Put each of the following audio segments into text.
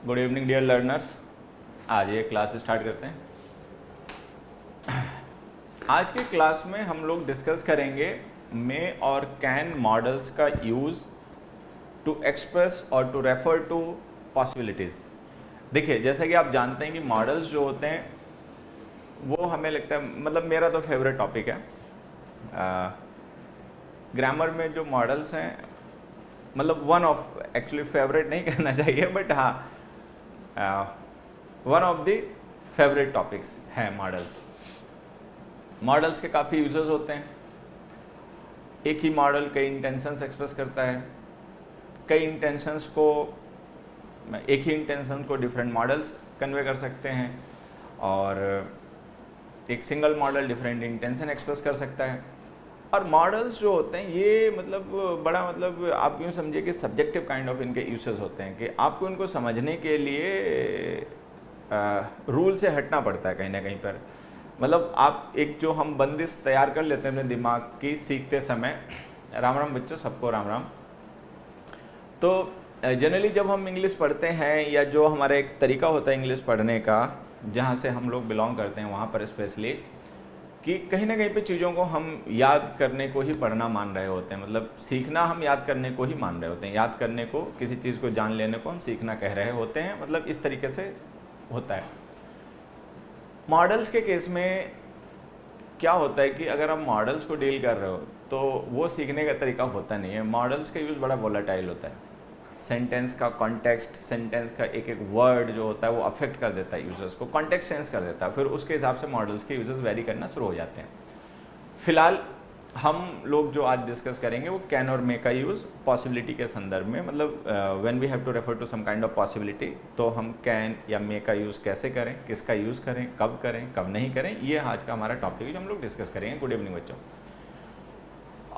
Good evening dear learners. आज ये class start करते हैं। आज के क्लास में हम लोग डिस्कस करेंगे मे और कैन मॉडल्स का यूज़ टू एक्सप्रेस और टू रेफर टू पॉसिबिलिटीज़। देखिए, जैसा कि आप जानते हैं कि मॉडल्स जो होते हैं वो हमें लगता है, मतलब मेरा तो फेवरेट टॉपिक है। ग्रामर में जो मॉडल्स हैं, मतलब वन ऑफ, एक्चुअली फेवरेट नहीं कहना चाहिए, बट हाँ one of the favourite topics हैं मॉडल्स। मॉडल्स के काफ़ी यूजेस होते हैं। एक ही मॉडल कई इंटेंशंस एक्सप्रेस करता है। कई इंटेंशंस को, एक ही इंटेंशन को डिफरेंट मॉडल्स कन्वे कर सकते हैं, और एक single model different intention express कर सकता है। और मॉडल्स जो होते हैं ये मतलब बड़ा, मतलब आप यूँ समझिए कि सब्जेक्टिव काइंड ऑफ इनके यूसेस होते हैं कि आपको इनको समझने के लिए रूल से हटना पड़ता है कहीं ना कहीं पर। मतलब आप एक जो हम बंदिश तैयार कर लेते हैं अपने दिमाग की सीखते समय। राम राम बच्चों, सबको राम राम। तो जनरली जब हम इंग्लिश पढ़ते हैं, या जो हमारा एक तरीका होता है इंग्लिश पढ़ने का, जहाँ से हम लोग बिलोंग करते हैं वहाँ पर स्पेशली, कि कहीं ना कहीं पे चीज़ों को हम याद करने को ही पढ़ना मान रहे होते हैं। मतलब सीखना हम याद करने को ही मान रहे होते हैं। याद करने को, किसी चीज़ को जान लेने को हम सीखना कह रहे होते हैं। मतलब इस तरीके से होता है। मॉडल्स के केस में क्या होता है कि अगर आप मॉडल्स को डील कर रहे हो तो वो सीखने का तरीका होता नहीं है। मॉडल्स का यूज़ बड़ा वोलेटाइल होता है। सेंटेंस का कॉन्टेक्स्ट, सेंटेंस का एक एक वर्ड जो होता है वो अफेक्ट कर देता है यूजर्स को, कॉन्टेक्स्ट सेंस कर देता है। फिर उसके हिसाब से मॉडल्स के यूजर्स वेरी करना शुरू हो जाते हैं। फिलहाल हम लोग जो आज डिस्कस करेंगे वो कैन और मे का यूज़ पॉसिबिलिटी के संदर्भ में, मतलब when we have to refer to some kind of possibility, तो हम कैन या मे का यूज़ कैसे करें, किसका यूज़ करें, कब नहीं करें, ये आज का हमारा टॉपिक है जो हम लोग डिस्कस करेंगे। गुड इवनिंग बच्चों।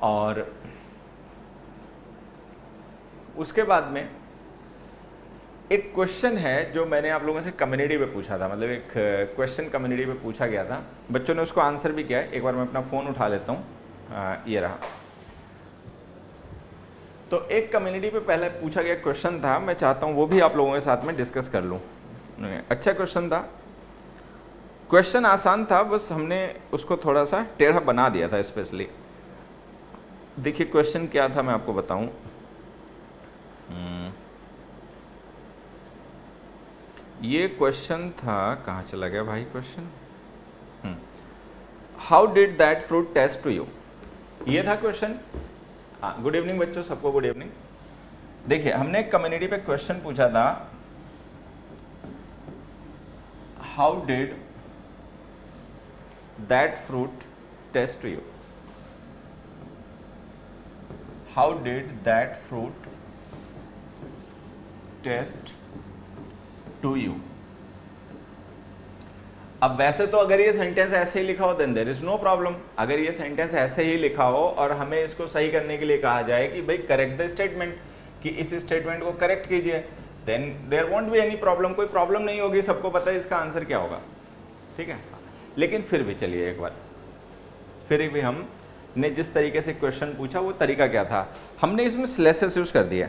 और उसके बाद में एक क्वेश्चन है जो मैंने आप लोगों से कम्युनिटी पे पूछा था। मतलब एक क्वेश्चन कम्युनिटी पे पूछा गया था, बच्चों ने उसको आंसर भी किया है। एक बार मैं अपना फ़ोन उठा लेता हूँ, ये रहा। तो एक कम्युनिटी पे पहले पूछा गया क्वेश्चन था, मैं चाहता हूँ वो भी आप लोगों के साथ में डिस्कस कर लूँ। अच्छा क्वेश्चन था, क्वेश्चन आसान था, बस हमने उसको थोड़ा सा टेढ़ा बना दिया था स्पेशली। देखिए क्वेश्चन क्या था, मैं आपको बताऊँ। ये क्वेश्चन था, कहाँ चला गया भाई question. How did that fruit taste to you, ये था क्वेश्चन। गुड इवनिंग बच्चों, सबको गुड इवनिंग। देखिए, हमने कम्युनिटी पे क्वेश्चन पूछा था, how did that fruit taste to you, how did that fruit taste to you. अब वैसे तो अगर ये सेंटेंस ऐसे ही लिखा हो then there is no problem. अगर ये सेंटेंस ऐसे ही लिखा हो और हमें इसको सही करने के लिए कहा जाए कि भाई करेक्ट द स्टेटमेंट, कि इस स्टेटमेंट को करेक्ट कीजिए, then there won't be any problem, कोई प्रॉब्लम नहीं होगी, सबको पता है इसका आंसर क्या होगा, ठीक है। लेकिन फिर भी चलिए एक बार, फिर भी हमने जिस तरीके से क्वेश्चन पूछा वो तरीका क्या था, हमने इसमें स्लैशेस यूज कर दिया।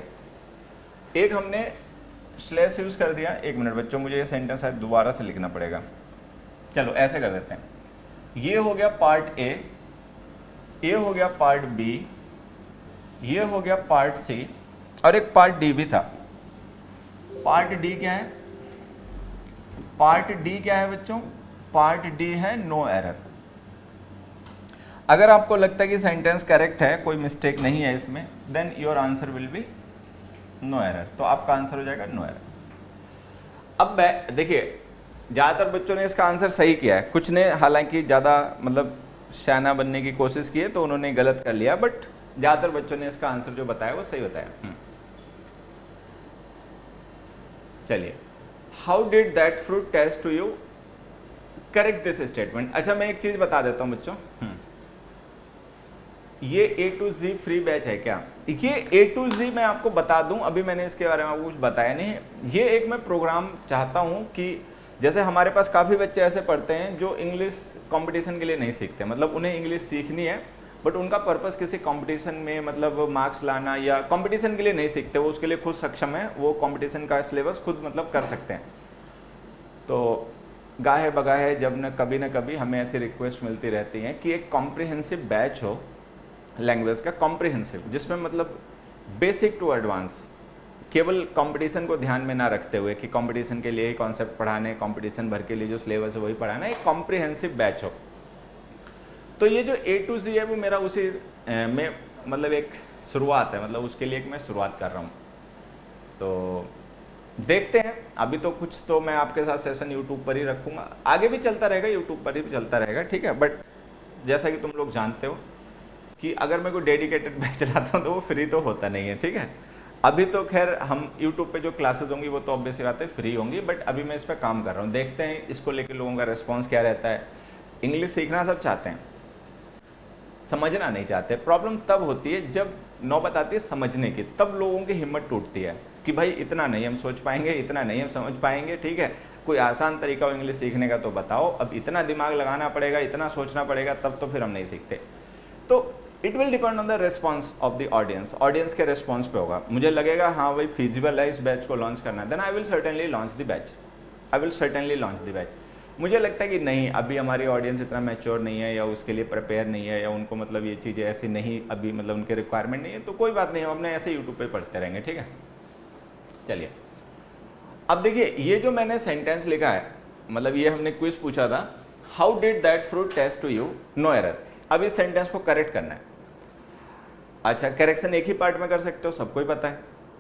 एक हमने स्लैश यूज कर दिया। एक मिनट बच्चों, मुझे ये सेंटेंस शायद दोबारा से लिखना पड़ेगा। चलो ऐसे कर देते हैं। ये हो गया पार्ट ए, ये हो गया पार्ट बी, ये हो गया पार्ट सी, और एक पार्ट डी भी था। पार्ट डी क्या है? पार्ट डी क्या है बच्चों? पार्ट डी है नो एरर। अगर आपको लगता है कि सेंटेंस करेक्ट है, कोई मिस्टेक नहीं है इसमें, then your answer will be no error. तो आपका आंसर हो जाएगा नो एरर। अब देखिए, ज़्यादातर बच्चों ने इसका आंसर सही किया है, कुछ ने हालांकि ज़्यादा मतलब शैना बनने की कोशिश की है तो उन्होंने गलत कर लिया, बट ज़्यादातर बच्चों ने इसका आंसर जो बताया वो सही बताया। चलिए, how did that fruit taste to you, correct this statement. अच्छा, मैं एक चीज़ बता देता हूँ बच्चों, ये A to Z free batch है क्या? ये A to Z मैं आपको बता दूं, अभी मैंने इसके बारे में आपको कुछ बताया नहीं। ये एक मैं प्रोग्राम चाहता हूं कि जैसे हमारे पास काफ़ी बच्चे ऐसे पढ़ते हैं जो इंग्लिश कंपटीशन के लिए नहीं सीखते, मतलब उन्हें इंग्लिश सीखनी है बट उनका पर्पस किसी कंपटीशन में मतलब मार्क्स लाना या कंपटीशन के लिए नहीं सीखते, वो उसके लिए खुद सक्षम है, वो कंपटीशन का सिलेबस खुद मतलब कर सकते हैं। तो गाहे बगाहे जब न कभी हमें ऐसी रिक्वेस्ट मिलती रहती हैं कि एक कॉम्प्रिहेंसिव बैच हो लैंग्वेज का, कॉम्प्रिहेंसिव, जिसमें मतलब बेसिक टू एडवांस, केवल कंपटीशन को ध्यान में ना रखते हुए कि कंपटीशन के लिए ही कॉन्सेप्ट पढ़ाने, कंपटीशन भर के लिए जो सिलेबस है वही पढ़ाना, एक कॉम्प्रिहेंसिव बैच हो। तो ये जो A to Z है वो मेरा उसी में मतलब एक शुरुआत है, मतलब उसके लिए एक मैं शुरुआत कर रहा हूँ। तो देखते हैं, अभी तो कुछ तो मैं आपके साथ सेशन यूट्यूब पर ही रखूँगा, आगे भी चलता रहेगा, यूट्यूब पर ही भी चलता रहेगा, ठीक है। बट जैसा कि तुम लोग जानते हो कि अगर मैं कोई डेडिकेटेड बैच चलाता हूँ तो वो फ्री तो होता नहीं है, ठीक है। अभी तो खैर हम यूट्यूब पे जो क्लासेस होंगी वो तो ऑब्वियसली बात है फ्री होंगी, बट अभी मैं इस पर काम कर रहा हूँ, देखते हैं इसको लेकर लोगों का रिस्पॉन्स क्या रहता है। इंग्लिश सीखना सब चाहते हैं, समझना नहीं चाहते। प्रॉब्लम तब होती है जब नौबत आती है समझने की, तब लोगों की हिम्मत टूटती है कि भाई इतना नहीं हम सोच पाएंगे, इतना नहीं हम समझ पाएंगे, ठीक है, कोई आसान तरीका हो इंग्लिश सीखने का तो बताओ। अब इतना दिमाग लगाना पड़ेगा, इतना सोचना पड़ेगा, तब तो फिर हम नहीं सीखते। तो it will depend on the response of the audience, audience के रिस्पॉन्स पे होगा। मुझे लगेगा हाँ भाई फिजिबल है इस बैच को लॉन्च करना, then I will certainly launch the batch, I will certainly launch the batch. मुझे लगता है कि नहीं, अभी हमारी ऑडियंस इतना मैच्योर नहीं है या उसके लिए प्रिपेयर नहीं है या उनको मतलब ये चीज़ें ऐसी नहीं अभी मतलब उनके रिक्वायरमेंट नहीं है, तो कोई बात नहीं, हम अपने ऐसे यूट्यूब पे पढ़ते रहेंगे, ठीक है। चलिए अब देखिए, ये जो मैंने सेंटेंस लिखा है, मतलब ये हमने क्विज पूछा था, how did that fruit taste to you, no error. अब इस सेंटेंस को करेक्ट करना है। अच्छा, करेक्शन एक ही पार्ट में कर सकते हो, सबको ही पता है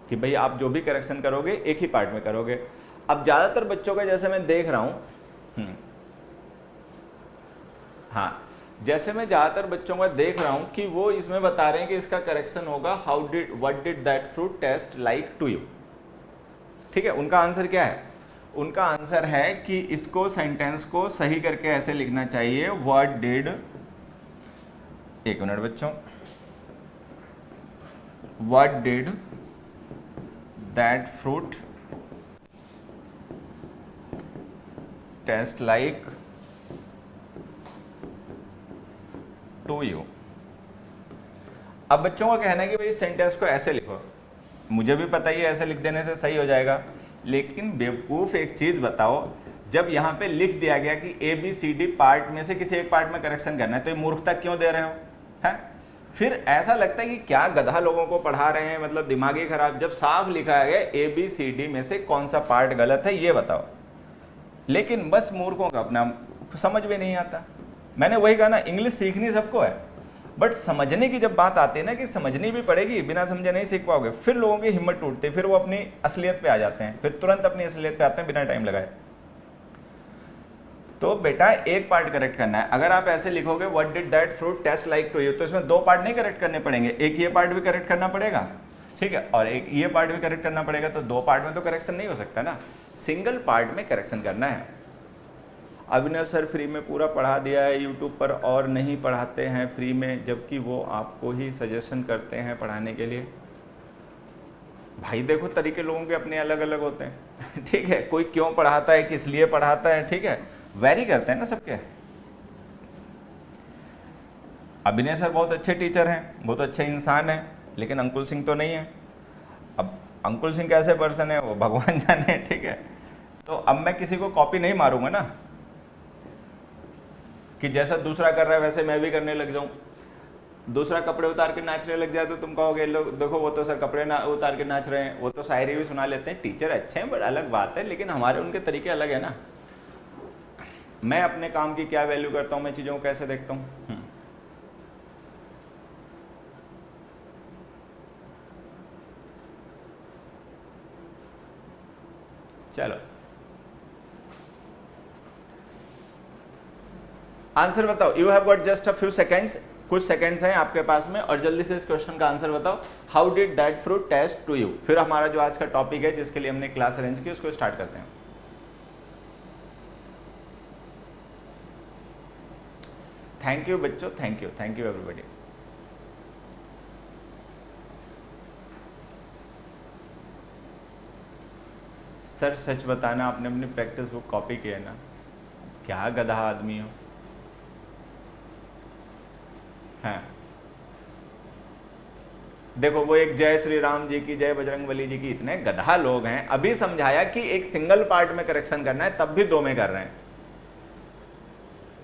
कि भाई आप जो भी करेक्शन करोगे एक ही पार्ट में करोगे। अब ज़्यादातर बच्चों का जैसे मैं देख रहा हूँ, हाँ, जैसे मैं ज़्यादातर बच्चों का देख रहा हूँ कि वो इसमें बता रहे हैं कि इसका करेक्शन होगा how did what did that fruit taste like to you, ठीक है। उनका आंसर क्या है? उनका आंसर है कि इसको सेंटेंस को सही करके ऐसे लिखना चाहिए, व्हाट डिड, एक मिनट बच्चों, what did that fruit taste like to you. अब बच्चों का कहना है कि भाई सेंटेंस को ऐसे लिखो, मुझे भी पता ही है ऐसे लिख देने से सही हो जाएगा, लेकिन बेवकूफ़ एक चीज़ बताओ, जब यहाँ पे लिख दिया गया कि ABCD पार्ट में से किसी एक पार्ट में करेक्शन करना है, तो ये मूर्खता क्यों दे रहे हो, है? फिर ऐसा लगता है कि क्या गधा लोगों को पढ़ा रहे हैं, मतलब दिमागी खराब, जब साफ लिखा है ABCD में से कौन सा पार्ट गलत है ये बताओ। लेकिन बस मूर्खों का अपना समझ में नहीं आता। मैंने वही कहा ना, इंग्लिश सीखनी सबको है, बट समझने की जब बात आती है ना कि समझनी भी पड़ेगी, बिना समझे नहीं सीख पाओगे, फिर लोगों की हिम्मत टूटती है, फिर वो अपनी असलियत पे आ जाते हैं, फिर तुरंत अपनी असलियत पे आते हैं बिना टाइम लगाए। तो बेटा एक पार्ट करेक्ट करना है। अगर आप ऐसे लिखोगे what did that fruit taste like to you, तो इसमें दो पार्ट नहीं करेक्ट करने पड़ेंगे, एक ये पार्ट भी करेक्ट करना पड़ेगा, ठीक है, और एक ये पार्ट भी करेक्ट करना पड़ेगा। तो दो पार्ट में तो करेक्शन नहीं हो सकता ना, सिंगल पार्ट में करेक्शन करना है। अभिनव सर फ्री में पूरा पढ़ा दिया है यूट्यूब पर और नहीं पढ़ाते हैं फ्री में, जबकि वो आपको ही सजेशन करते हैं पढ़ाने के लिए। भाई देखो, तरीके लोगों के अपने अलग अलग होते हैं ठीक है, कोई क्यों पढ़ाता है, किस लिए पढ़ाता है, ठीक है, वेरी करते हैं ना सबके। अभिनय सर बहुत अच्छे टीचर हैं, बहुत अच्छे इंसान हैं, लेकिन अंकुल सिंह तो नहीं है। अब अंकुल सिंह कैसे पर्सन है वो भगवान जाने, ठीक है। तो अब मैं किसी को कॉपी नहीं मारूंगा ना कि जैसा दूसरा कर रहा है वैसे मैं भी करने लग जाऊं। दूसरा कपड़े उतार के नाचने लग जाए तो तुम कहोगे लोग देखो वो तो सर कपड़े उतार के नाच रहे हैं, वो तो शायरी भी सुना लेते हैं, टीचर अच्छे हैं, बट अलग बात है, लेकिन हमारे उनके तरीके अलग है ना। मैं अपने काम की क्या वैल्यू करता हूं, मैं चीज़ों को कैसे देखता हूं। चलो आंसर बताओ, you have got just a few seconds, कुछ सेकेंड्स हैं आपके पास में, और जल्दी से इस क्वेश्चन का आंसर बताओ, how did that fruit taste to you. फिर हमारा जो आज का टॉपिक है जिसके लिए हमने क्लास अरेंज की उसको स्टार्ट करते हैं। थैंक यू बच्चों, थैंक यू एवरीबॉडी। सर सच बताना, आपने अपनी प्रैक्टिस बुक कॉपी की है ना? क्या गधा आदमी हो। हैं देखो वो एक जय श्री राम जी की, जय बजरंगबली जी की, इतने गधा लोग हैं, अभी समझाया कि एक सिंगल पार्ट में करेक्शन करना है, तब भी 2 में कर रहे हैं।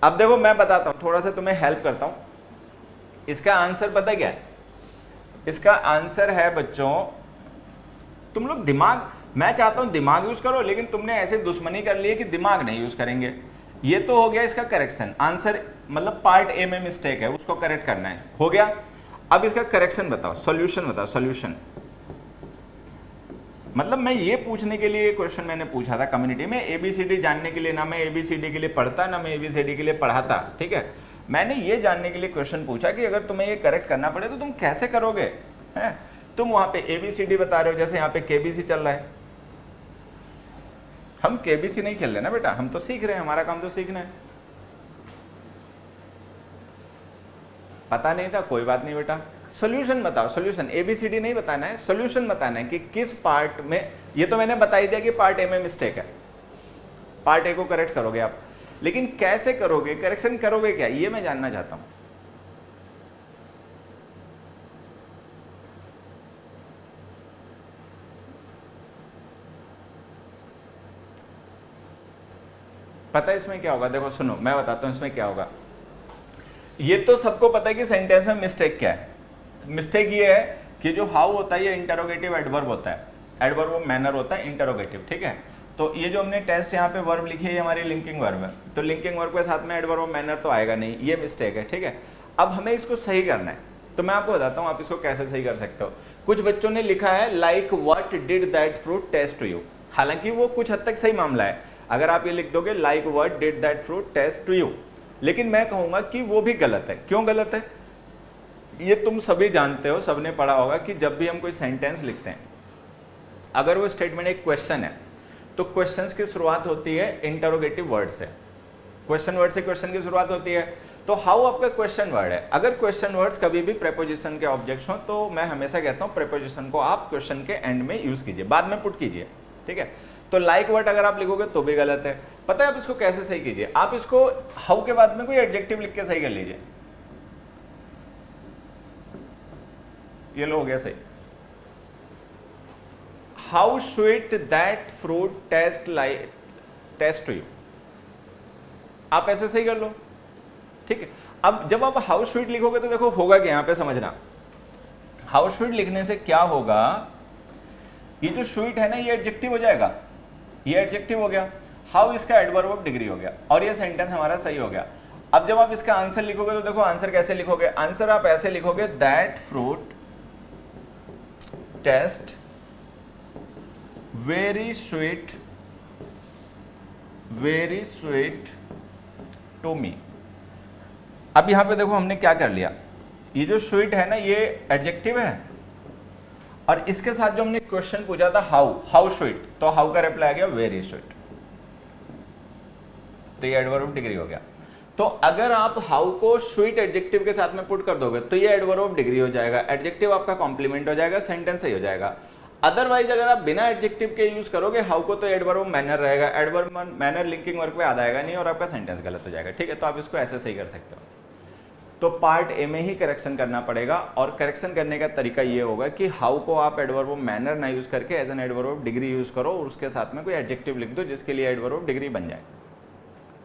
अब देखो मैं बताता हूं, थोड़ा सा तुम्हें हेल्प करता हूं। इसका आंसर पता क्या है? इसका आंसर है बच्चों, तुम लोग दिमाग, मैं चाहता हूं दिमाग यूज करो, लेकिन तुमने ऐसे दुश्मनी कर ली है कि दिमाग नहीं यूज करेंगे। ये तो हो गया इसका करेक्शन, आंसर मतलब पार्ट ए में मिस्टेक है, उसको करेक्ट करना है, हो गया। अब इसका करेक्शन बताओ, सॉल्यूशन बताओ, सॉल्यूशन। मतलब मैं ये पूछने के लिए क्वेश्चन मैंने पूछा था कम्युनिटी में, एबीसीडी जानने के लिए, ना मैं एबीसीडी के लिए पढ़ता, ना मैं एबीसीडी के लिए पढ़ाता, ठीक है। मैंने ये जानने के लिए क्वेश्चन पूछा कि अगर तुम्हें ये करेक्ट करना पड़े तो तुम कैसे करोगे, हैं? तुम वहां पे एबीसीडी बता रहे हो, जैसे यहाँ पे केबीसी चल रहा है। हम केबीसी नहीं खेल रहे ना बेटा, हम तो सीख रहे हैं, हमारा काम तो सीखना है। पता नहीं था, कोई बात नहीं बेटा, सॉल्यूशन बताओ, सॉल्यूशन, एबीसीडी नहीं बताना है, सॉल्यूशन बताना है कि किस पार्ट में। ये तो मैंने बता ही दिया कि पार्ट ए में मिस्टेक है, पार्ट ए को करेक्ट करोगे आप, लेकिन कैसे करोगे, करेक्शन करोगे क्या, ये मैं जानना चाहता हूं। पता है इसमें क्या होगा? देखो सुनो, मैं बताता हूं इसमें क्या होगा। ये तो सबको पता है कि सेंटेंस में मिस्टेक क्या है। मिस्टेक ये है कि जो हाउ होता है ये इंटरोगेटिव एडवर्ब होता है, एडवर्ब मैनर होता है इंटरोगेटिव, ठीक है। तो ये जो हमने टेस्ट यहाँ पे वर्ब लिखी है, ये हमारी लिंकिंग वर्ब है, तो लिंकिंग वर्ब के साथ में एडवर्ब मैनर तो आएगा नहीं, ये मिस्टेक है, ठीक है। अब हमें इसको सही करना है, तो मैं आपको बताता हूँ आप इसको कैसे सही कर सकते हो। कुछ बच्चों ने लिखा है like what did that fruit taste to you, हालांकि वो कुछ हद तक सही मामला है, अगर आप ये लिख दोगे like what did that fruit taste to you, लेकिन मैं कहूंगा कि वो भी गलत है। क्यों गलत है? ये तुम सभी जानते हो, सबने पढ़ा होगा कि जब भी हम कोई सेंटेंस लिखते हैं, अगर वो स्टेटमेंट एक क्वेश्चन है, तो क्वेश्चंस की शुरुआत होती है इंटरोगेटिव वर्ड से, क्वेश्चन वर्ड से क्वेश्चन की शुरुआत होती है। तो हाउ आपका क्वेश्चन वर्ड है, अगर क्वेश्चन वर्ड्स कभी भी प्रेपोजिशन के ऑब्जेक्ट्स हो, तो मैं हमेशा कहता हूं प्रेपोजिशन को आप क्वेश्चन के एंड में यूज कीजिए, बाद में पुट कीजिए, ठीक है। तो लाइक वर्ड अगर आप लिखोगे तो भी गलत है। पता है आप इसको कैसे सही कीजिए? आप इसको हाउ के बाद में कोई एडजेक्टिव लिख के सही कर लीजिए, ये लो हो गया सही। How sweet that fruit taste to you, आप ऐसे सही कर लो, ठीक है। अब जब आप हाउ स्वीट लिखोगे तो देखो होगा क्या, यहां पे समझना, हाउ स्वीट लिखने से क्या होगा, ये जो स्वीट है ना ये एडजेक्टिव हो जाएगा, ये एडजेक्टिव हो गया, हाउ इसका एडवर्ब ऑफ डिग्री हो गया, और ये सेंटेंस हमारा सही हो गया। अब जब आप इसका आंसर लिखोगे तो देखो आंसर कैसे लिखोगे, आंसर आप ऐसे लिखोगे that fruit taste very sweet to me. अब यहां पे देखो हमने क्या कर लिया, ये जो स्वीट है ना ये एडजेक्टिव है, और इसके साथ जो हमने क्वेश्चन पूछा था हाउ स्वीट, तो हाउ का रिप्लाई आ गया वेरी स्वीट, तो ये एडवर्ब ऑफ डिग्री हो गया। तो अगर आप हाउ को स्वीट एडजेक्टिव के साथ में पुट कर दोगे तो ये एडवर्ब ऑफ डिग्री हो जाएगा, एडजेक्टिव आपका कॉम्प्लीमेंट हो जाएगा, सेंटेंस सही हो जाएगा। अदरवाइज अगर आप बिना एडजेक्टिव के यूज करोगे हाउ को, तो एडवर्ब ऑफ मैनर रहेगा, एडवर्ब मैनर लिंकिंग वर्ब पे याद आएगा नहीं, और आपका सेंटेंस गलत हो जाएगा, ठीक है। तो आप इसको ऐसे सही कर सकते हो। तो पार्ट ए में ही करेक्शन करना पड़ेगा, और करेक्शन करने का तरीका ये होगा कि हाउ को आप एडवर्ब ऑफ मैनर ना यूज करके as an adverb of degree use करो, और उसके साथ में कोई एडजेक्टिव लिख दो जिसके लिए एडवर्ब ऑफ डिग्री बन जाए,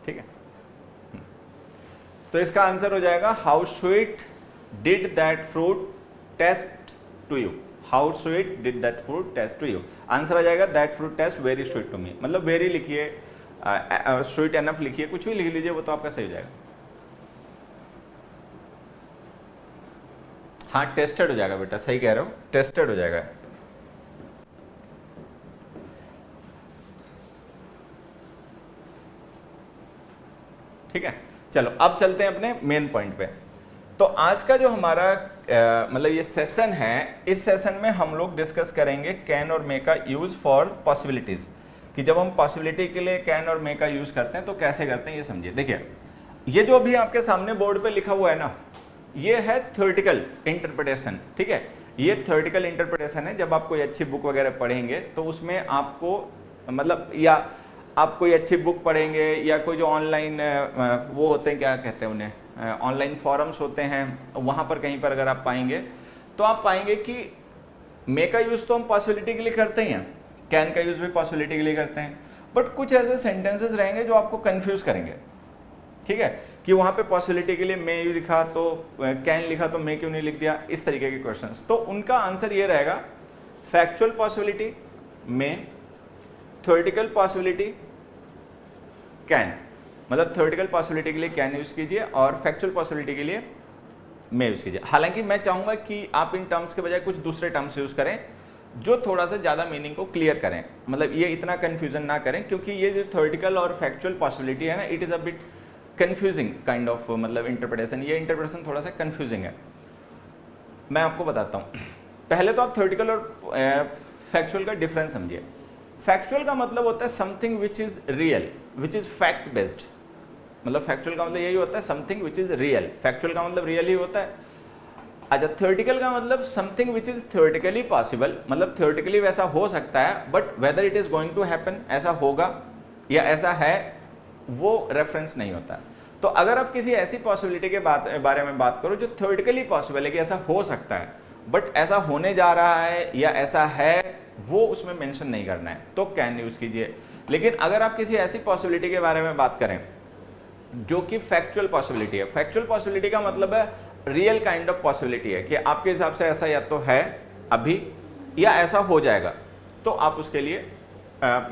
ठीक है। तो इसका आंसर हो जाएगा how sweet did that fruit taste to you, how sweet did that fruit taste to you, answer आ जाएगा that fruit taste very sweet to me. मतलब वेरी लिखिए, स्वीट एनफ लिखिए, कुछ भी लिख लीजिए, वो तो आपका सही हो जाएगा। हाँ टेस्टेड हो जाएगा बेटा, सही कह रहे हो, टेस्टेड हो जाएगा। ठीक है, चलो अब चलते हैं अपने मेन पॉइंट पे। तो आज का जो हमारा मतलब ये सेशन है, इस सेशन में हम लोग डिस्कस करेंगे कैन और मे का यूज फॉर पॉसिबिलिटीज, कि जब हम पॉसिबिलिटी के लिए कैन और मे का यूज करते हैं तो कैसे करते हैं ये समझिए। देखिए ये जो अभी आपके सामने बोर्ड पे लिखा हुआ है ना, ये है थ्योरेटिकल इंटरप्रिटेशन, ठीक है। ये थ्योरेटिकल इंटरप्रिटेशन है, जब आप कोई अच्छी बुक वगैरह पढ़ेंगे तो उसमें आपको मतलब, या आप कोई अच्छी बुक पढ़ेंगे या कोई जो ऑनलाइन वो होते हैं, क्या कहते हैं उन्हें, ऑनलाइन फॉरम्स होते हैं, वहाँ पर कहीं पर अगर आप पाएंगे तो आप पाएंगे कि मे का यूज तो हम पॉसिबिलिटी के लिए करते ही हैं, कैन का यूज भी पॉसिबिलिटी के लिए करते हैं, बट कुछ ऐसे सेंटेंसेस रहेंगे जो आपको कंफ्यूज करेंगे, ठीक है, कि वहां पे पॉसिबिलिटी के लिए मे लिखा तो कैन लिखा तो मे क्यों नहीं लिख दिया, इस तरीके के क्वेश्चंस। तो उनका आंसर ये रहेगा factual possibility may, theoretical possibility can, मतलब थ्योरेटिकल पॉसिबिलिटी के लिए कैन यूज कीजिए और फैक्चुअल पॉसिबिलिटी के लिए मे यूज कीजिए। हालांकि मैं चाहूंगा कि आप इन टर्म्स के बजाय कुछ दूसरे टर्म्स यूज करें जो थोड़ा सा ज़्यादा मीनिंग को क्लियर करें, मतलब ये इतना कन्फ्यूजन ना करें, क्योंकि ये जो थ्योरेटिकल और फैक्चुअल पॉसिबिलिटी है ना, it is a bit confusing kind of मतलब इंटरप्रिटेशन, ये इंटरप्रिटेशन थोड़ा सा कन्फ्यूजिंग है। मैं आपको बताता हूँ, पहले तो आप थ्योरेटिकल और फैक्चुअल का डिफरेंस समझिए। फैक्चुअल का मतलब होता है something which is real, which is fact based, मतलब फैक्चुअल का मतलब यही होता है something which is real, factual का मतलब रियल ही होता है। अच्छा, थ्योरेटिकल का मतलब something which is theoretically possible, मतलब थ्योरेटिकली वैसा हो सकता है, but whether it is going to happen, ऐसा होगा या ऐसा है, वो रेफरेंस नहीं होता। तो अगर आप किसी ऐसी पॉसिबिलिटी के बारे में बात करो जो थ्योरेटिकली पॉसिबल है कि ऐसा हो सकता है, बट ऐसा होने जा रहा है या ऐसा है, वो उसमें मेंशन नहीं करना है, तो कैन यूज कीजिए। लेकिन अगर आप किसी ऐसी पॉसिबिलिटी के बारे में बात करें जो कि फैक्चुअल पॉसिबिलिटी है, फैक्चुअल पॉसिबिलिटी का मतलब है रियल काइंड ऑफ पॉसिबिलिटी है कि आपके हिसाब से ऐसा या तो है अभी या ऐसा हो जाएगा, तो आप उसके लिए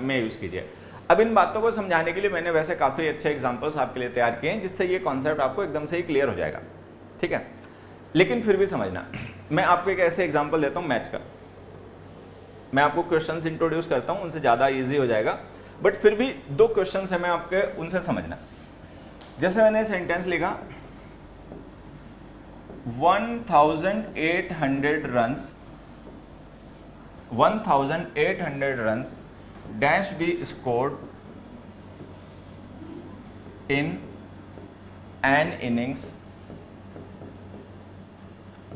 में यूज कीजिए। अब इन बातों को समझाने के लिए मैंने वैसे काफ़ी अच्छे एग्जांपल्स आपके लिए तैयार किए हैं, जिससे ये कॉन्सेप्ट आपको एकदम से ही क्लियर हो जाएगा, ठीक है। लेकिन फिर भी समझना, मैं आपको एक ऐसे एग्जाम्पल देता हूँ मैच का, मैं आपको क्वेश्चंस इंट्रोड्यूस करता हूँ, उनसे ज़्यादा ईजी हो जाएगा, बट फिर भी 2 क्वेश्चंस है मैं आपके, उनसे समझना। जैसे मैंने सेंटेंस लिखा 1800 runs dash be scored in an innings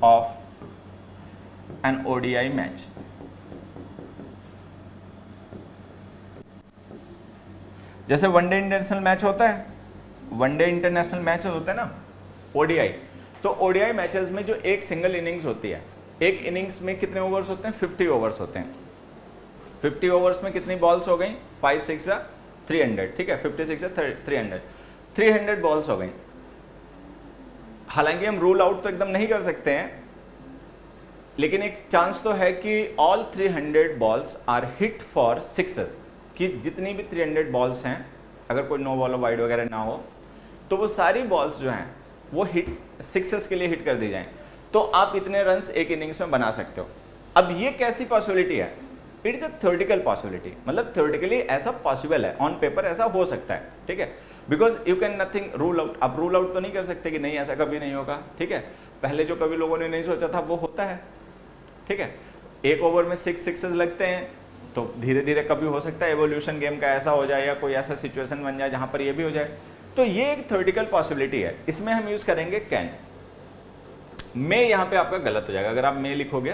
of an ODI match. जैसे वनडे इंटरनेशनल मैच होता है, वनडे इंटरनेशनल मैच होता है ना ओडीआई, तो ओडीआई मैचेस में जो एक सिंगल इनिंग्स होती है, एक इनिंग्स में कितने ओवर्स होते हैं, 50 ओवर्स होते हैं। 50 ओवर्स में कितनी बॉल्स हो गई, 5 6 या 300, ठीक है, 56 या 300 बॉल्स हो गई। हालांकि हम रूल आउट तो एकदम नहीं कर सकते हैं, लेकिन एक चांस तो है कि all 300 balls are hit for sixes, कि जितनी भी 300 बॉल्स हैं, अगर कोई नो बॉल वाइड वगैरह ना हो, तो वो सारी बॉल्स जो हैं वो हिट सिक्सेस के लिए हिट कर दी जाएं, तो आप इतने रन्स एक इनिंग्स में बना सकते हो। अब ये कैसी पॉसिबिलिटी है, it is a theoretical possibility, मतलब थ्योरेटिकली ऐसा पॉसिबल है, ऑन पेपर ऐसा हो सकता है, ठीक है, because you can nothing rule out. आप रूल आउट तो नहीं कर सकते कि नहीं ऐसा कभी नहीं होगा, ठीक है, पहले जो कभी लोगों ने नहीं सोचा था वो होता है, ठीक है। एक ओवर में 6 सिक्सेस लगते हैं, तो धीरे धीरे कभी हो सकता है एवोल्यूशन गेम का ऐसा हो जाए या कोई ऐसा सिचुएशन बन जाए जहां पर ये भी हो जाए, तो ये एक थ्योरेटिकल पॉसिबिलिटी है। इसमें हम यूज करेंगे कैन। मे यहाँ पे आपका गलत हो जाएगा, अगर आप मे लिखोगे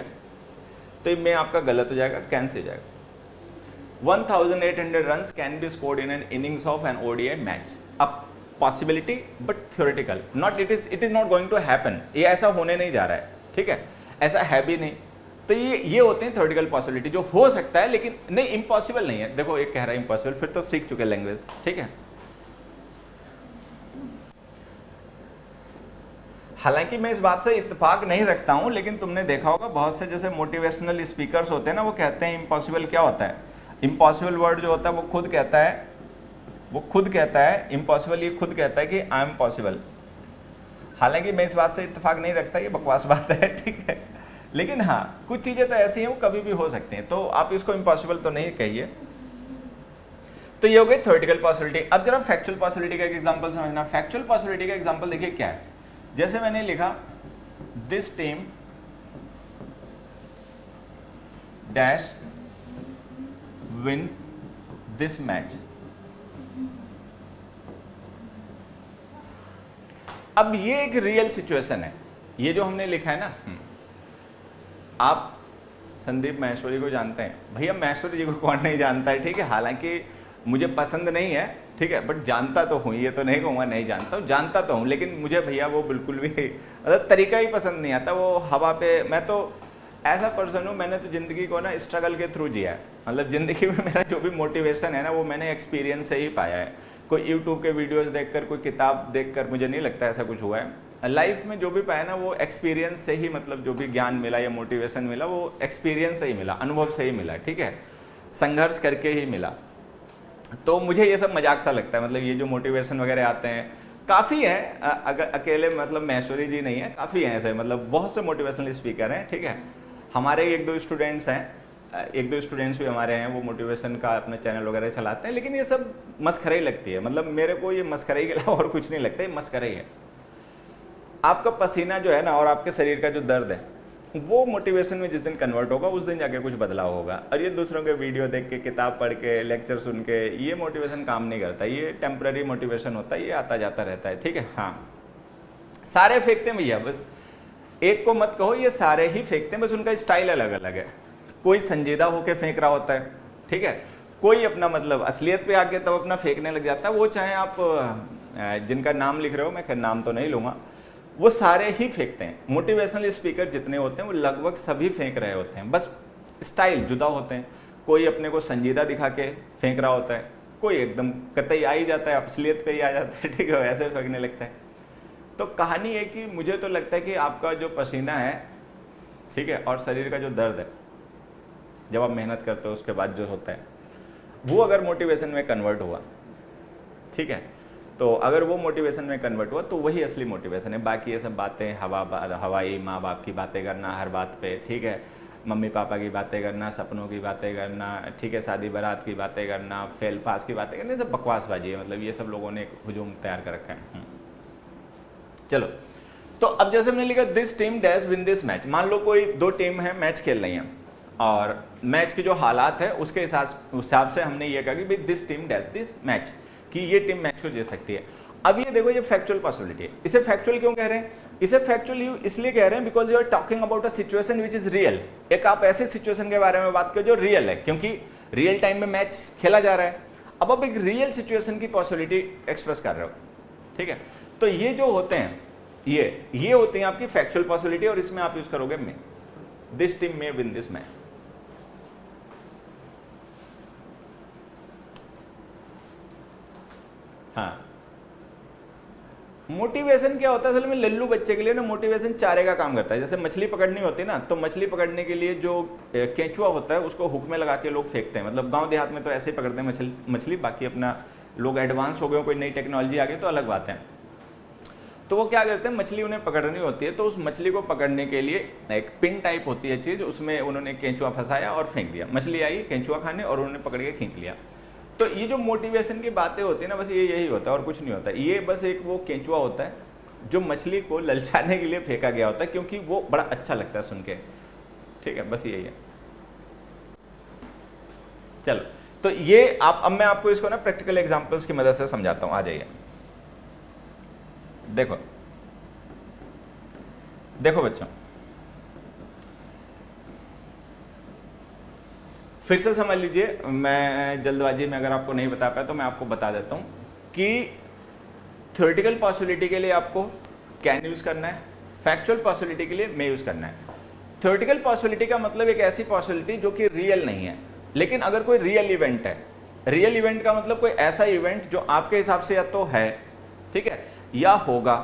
तो ये मे आपका गलत हो जाएगा, कैन से जाएगा। 1800 runs can be scored in an innings of an ODI match. अब possibility but theoretical, not it is not going to happen, ये ऐसा होने नहीं जा रहा है, ठीक है, ऐसा है भी नहीं। तो ये होते हैं थ्योरेटिकल पॉसिबिलिटी, जो हो सकता है लेकिन नहीं, इम्पॉसिबल नहीं है। देखो एक कह रहा है इम्पॉसिबल, फिर तो सीख चुके लैंग्वेज, ठीक है। हालांकि मैं इस बात से इत्तेफाक नहीं रखता हूं, लेकिन तुमने देखा होगा बहुत से जैसे मोटिवेशनल स्पीकर्स होते हैं ना, वो कहते हैं इम्पॉसिबल क्या होता है, इम्पॉसिबल वर्ड जो होता है वो खुद कहता है इम्पॉसिबल, ये खुद कहता है कि आई एम पॉसिबल। हालांकि मैं इस बात से इत्तेफाक नहीं रखता, ये बकवास बात है, ठीक है, लेकिन हाँ कुछ चीजें तो ऐसी हैं वो कभी भी हो सकती हैं, तो आप इसको इम्पॉसिबल तो नहीं कहिए। तो ये हो गई थ्योरेटिकल पॉसिबिलिटी। अब जरा फैक्चुअल पॉसिबिलिटी का एक एग्जांपल समझना। फैक्चुअल पॉसिबिलिटी का एग्जांपल देखिए क्या है, जैसे मैंने लिखा this team dash win this match. अब ये एक रियल सिचुएशन है, ये जो हमने लिखा है ना, आप संदीप महेश्वरी को जानते हैं, भैया महेश्वरी जी को कौन नहीं जानता है, ठीक है। हालांकि मुझे पसंद नहीं है, ठीक है, बट जानता तो हूँ, ये तो नहीं कहूँगा नहीं जानता हूँ, जानता तो हूँ, लेकिन मुझे भैया वो बिल्कुल भी मतलब तरीका ही पसंद नहीं आता, वो हवा पे। मैं तो ऐसा पर्सन हूँ, मैंने तो ज़िंदगी को ना स्ट्रगल के थ्रू जिया है। मतलब ज़िंदगी में मेरा जो भी मोटिवेशन है ना, वो मैंने एक्सपीरियंस से ही पाया है। कोई यूट्यूब के वीडियोस देखकर, कोई किताब देखकर मुझे नहीं लगता ऐसा कुछ हुआ है। लाइफ में जो भी पाया ना, वो एक्सपीरियंस से ही, मतलब जो भी ज्ञान मिला या मोटिवेशन मिला, वो एक्सपीरियंस से ही मिला, अनुभव से ही मिला, ठीक है, संघर्ष करके ही मिला। तो मुझे ये सब मजाक सा लगता है, मतलब ये जो मोटिवेशन वगैरह आते हैं काफ़ी हैं, अगर अकेले मतलब महेश्वरी जी नहीं है, काफ़ी हैं ऐसे, मतलब बहुत से मोटिवेशनल स्पीकर हैं, ठीक है। हमारे एक दो स्टूडेंट्स भी हमारे हैं, वो मोटिवेशन का अपना चैनल वगैरह चलाते हैं, लेकिन ये सब मस्खरा ही लगती है। मतलब मेरे को ये मस्खरा ही के अलावा और कुछ नहीं लगता, ये मस्खरा ही है। आपका पसीना जो है ना, और आपके शरीर का जो दर्द है, वो मोटिवेशन में जिस दिन कन्वर्ट होगा, उस दिन जाके कुछ बदलाव होगा। और ये दूसरों के वीडियो देख के, किताब पढ़ के, लेक्चर सुन के, ये मोटिवेशन काम नहीं करता। ये टेम्पररी मोटिवेशन होता है, ये आता जाता रहता है, ठीक है। हाँ, सारे फेंकते हैं भैया, बस एक को मत कहो, ये सारे ही फेंकते हैं, बस उनका स्टाइल अलग अलग है। कोई संजीदा होकर फेंक रहा होता है, ठीक है, कोई अपना मतलब असलियत पे आके तब अपना फेंकने लग जाता है। वो चाहे आप जिनका नाम लिख रहे हो, मैं खैर नाम तो नहीं लूँगा, वो सारे ही फेंकते हैं। मोटिवेशनल स्पीकर जितने होते हैं वो लगभग सभी फेंक रहे होते हैं, बस स्टाइल जुदा होते हैं। कोई अपने को संजीदा दिखा के फेंक रहा होता है, कोई एकदम कतई आ ही जाता है, असलियत पे ही आ जाता है, ठीक है, वैसे फेंकने लगता है। तो कहानी है कि मुझे तो लगता है कि आपका जो पसीना है, ठीक है, और शरीर का जो दर्द है, जब आप मेहनत करते हो उसके बाद जो होता है, वो अगर मोटिवेशन में कन्वर्ट हुआ, ठीक है, तो अगर वो मोटिवेशन में कन्वर्ट हुआ तो वही असली मोटिवेशन है। बाकी ये सब बातें हवाई माँ बाप की बातें करना हर बात पे, ठीक है, मम्मी पापा की बातें करना, सपनों की बातें करना, ठीक है, शादी बारात की बातें करना, फेल पास की बातें करना, ये सब बकवासबाजी है। मतलब ये सब लोगों ने एक हुजूम तैयार कर रखा है। चलो, तो अब जैसे हमने लिखा this team dash win this match. मान लो कोई दो टीम है, मैच खेल रही हैं, और मैच के जो हालात है उसके हिसाब से हमने ये कहा कि भाई this team dash this match, कि ये टीम मैच को जीत सकती है। अब ये देखो, ये फैक्चुअल पॉसिबिलिटी है। इसे फैक्चुअल क्यों कह रहे हैं? इसे फैक्चुअल इसलिए कह रहे हैं because you are talking about a situation which is real. एक आप ऐसे सिचुएशन के बारे में बात करो जो रियल है, क्योंकि रियल टाइम में मैच खेला जा रहा है। अब आप एक रियल सिचुएशन की पॉसिबिलिटी एक्सप्रेस कर रहे हो, ठीक है। तो ये जो होते हैं, ये होती है आपकी फैक्चुअल पॉसिबिलिटी, और इसमें आप यूज करोगे may, this team may win this match. हाँ, मोटिवेशन क्या होता है असल में? लल्लू बच्चे के लिए ना मोटिवेशन चारे का काम करता है। जैसे मछली पकड़नी होती है ना, तो मछली पकड़ने के लिए जो केंचुआ होता है उसको हुक में लगा के लोग फेंकते हैं। मतलब गांव देहात में तो ऐसे ही पकड़ते हैं मछली। बाकी अपना लोग एडवांस हो गए, कोई नई टेक्नोलॉजी आ गई तो अलग बात है। तो वो क्या करते हैं, मछली उन्हें पकड़नी होती है, तो उस मछली को पकड़ने के लिए एक पिन टाइप होती है चीज़, उसमें उन्होंने केंचुआ फंसाया और फेंक दिया। मछली आई केंचुआ खाने और उन्होंने पकड़ के खींच लिया। तो ये जो मोटिवेशन की बातें होती है ना, बस ये यही होता है और कुछ नहीं होता। ये बस एक वो केंचुआ होता है जो मछली को ललचाने के लिए फेंका गया होता है, क्योंकि वो बड़ा अच्छा लगता है सुन के, ठीक है, बस यही है। चलो, तो ये अब मैं आपको इसको ना प्रैक्टिकल एग्जांपल्स की मदद से समझाता हूं। आ जाइए, देखो बच्चों, फिर से समझ लीजिए। मैं जल्दबाजी में अगर आपको नहीं बता पाया तो मैं आपको बता देता हूं कि थ्योरेटिकल पॉसिबिलिटी के लिए आपको कैन यूज करना है, फैक्चुअल पॉसिबिलिटी के लिए मे यूज करना है। थ्योरेटिकल पॉसिबिलिटी का मतलब एक ऐसी पॉसिबिलिटी जो कि रियल नहीं है, लेकिन अगर कोई रियल इवेंट है, रियल इवेंट का मतलब कोई ऐसा इवेंट जो आपके हिसाब से या तो है, ठीक है, या होगा,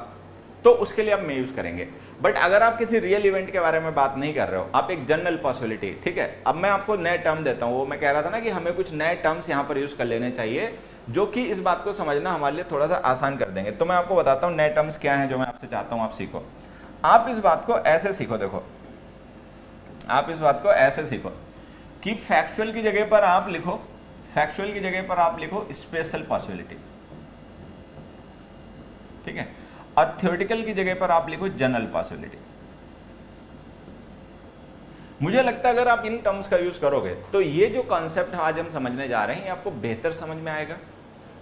तो उसके लिए आप मे यूज करेंगे। बट अगर आप किसी रियल इवेंट के बारे में बात नहीं कर रहे हो, आप एक जनरल पॉसिबिलिटी, ठीक है। अब मैं आपको नए टर्म देता हूं। वो मैं कह रहा था ना कि हमें कुछ नए टर्म्स यहां पर यूज कर लेने चाहिए जो कि इस बात को समझना हमारे लिए थोड़ा सा आसान कर देंगे। तो मैं आपको बताता हूं नए टर्म्स क्या हैं जो मैं आपसे चाहता हूं आप सीखो। आप इस बात को ऐसे सीखो, देखो, आप इस बात को ऐसे सीखो कि फैक्चुअल की जगह पर आप लिखो, फैक्चुअल की जगह पर आप लिखो स्पेशल पॉसिबिलिटी, ठीक है, और थ्योरेटिकल की जगह पर आप लिखो जनरल पॉसिबिलिटी। मुझे लगता है अगर आप इन टर्म्स का यूज करोगे तो ये जो कॉन्सेप्ट आज हम समझने जा रहे हैं ये आपको बेहतर समझ में आएगा,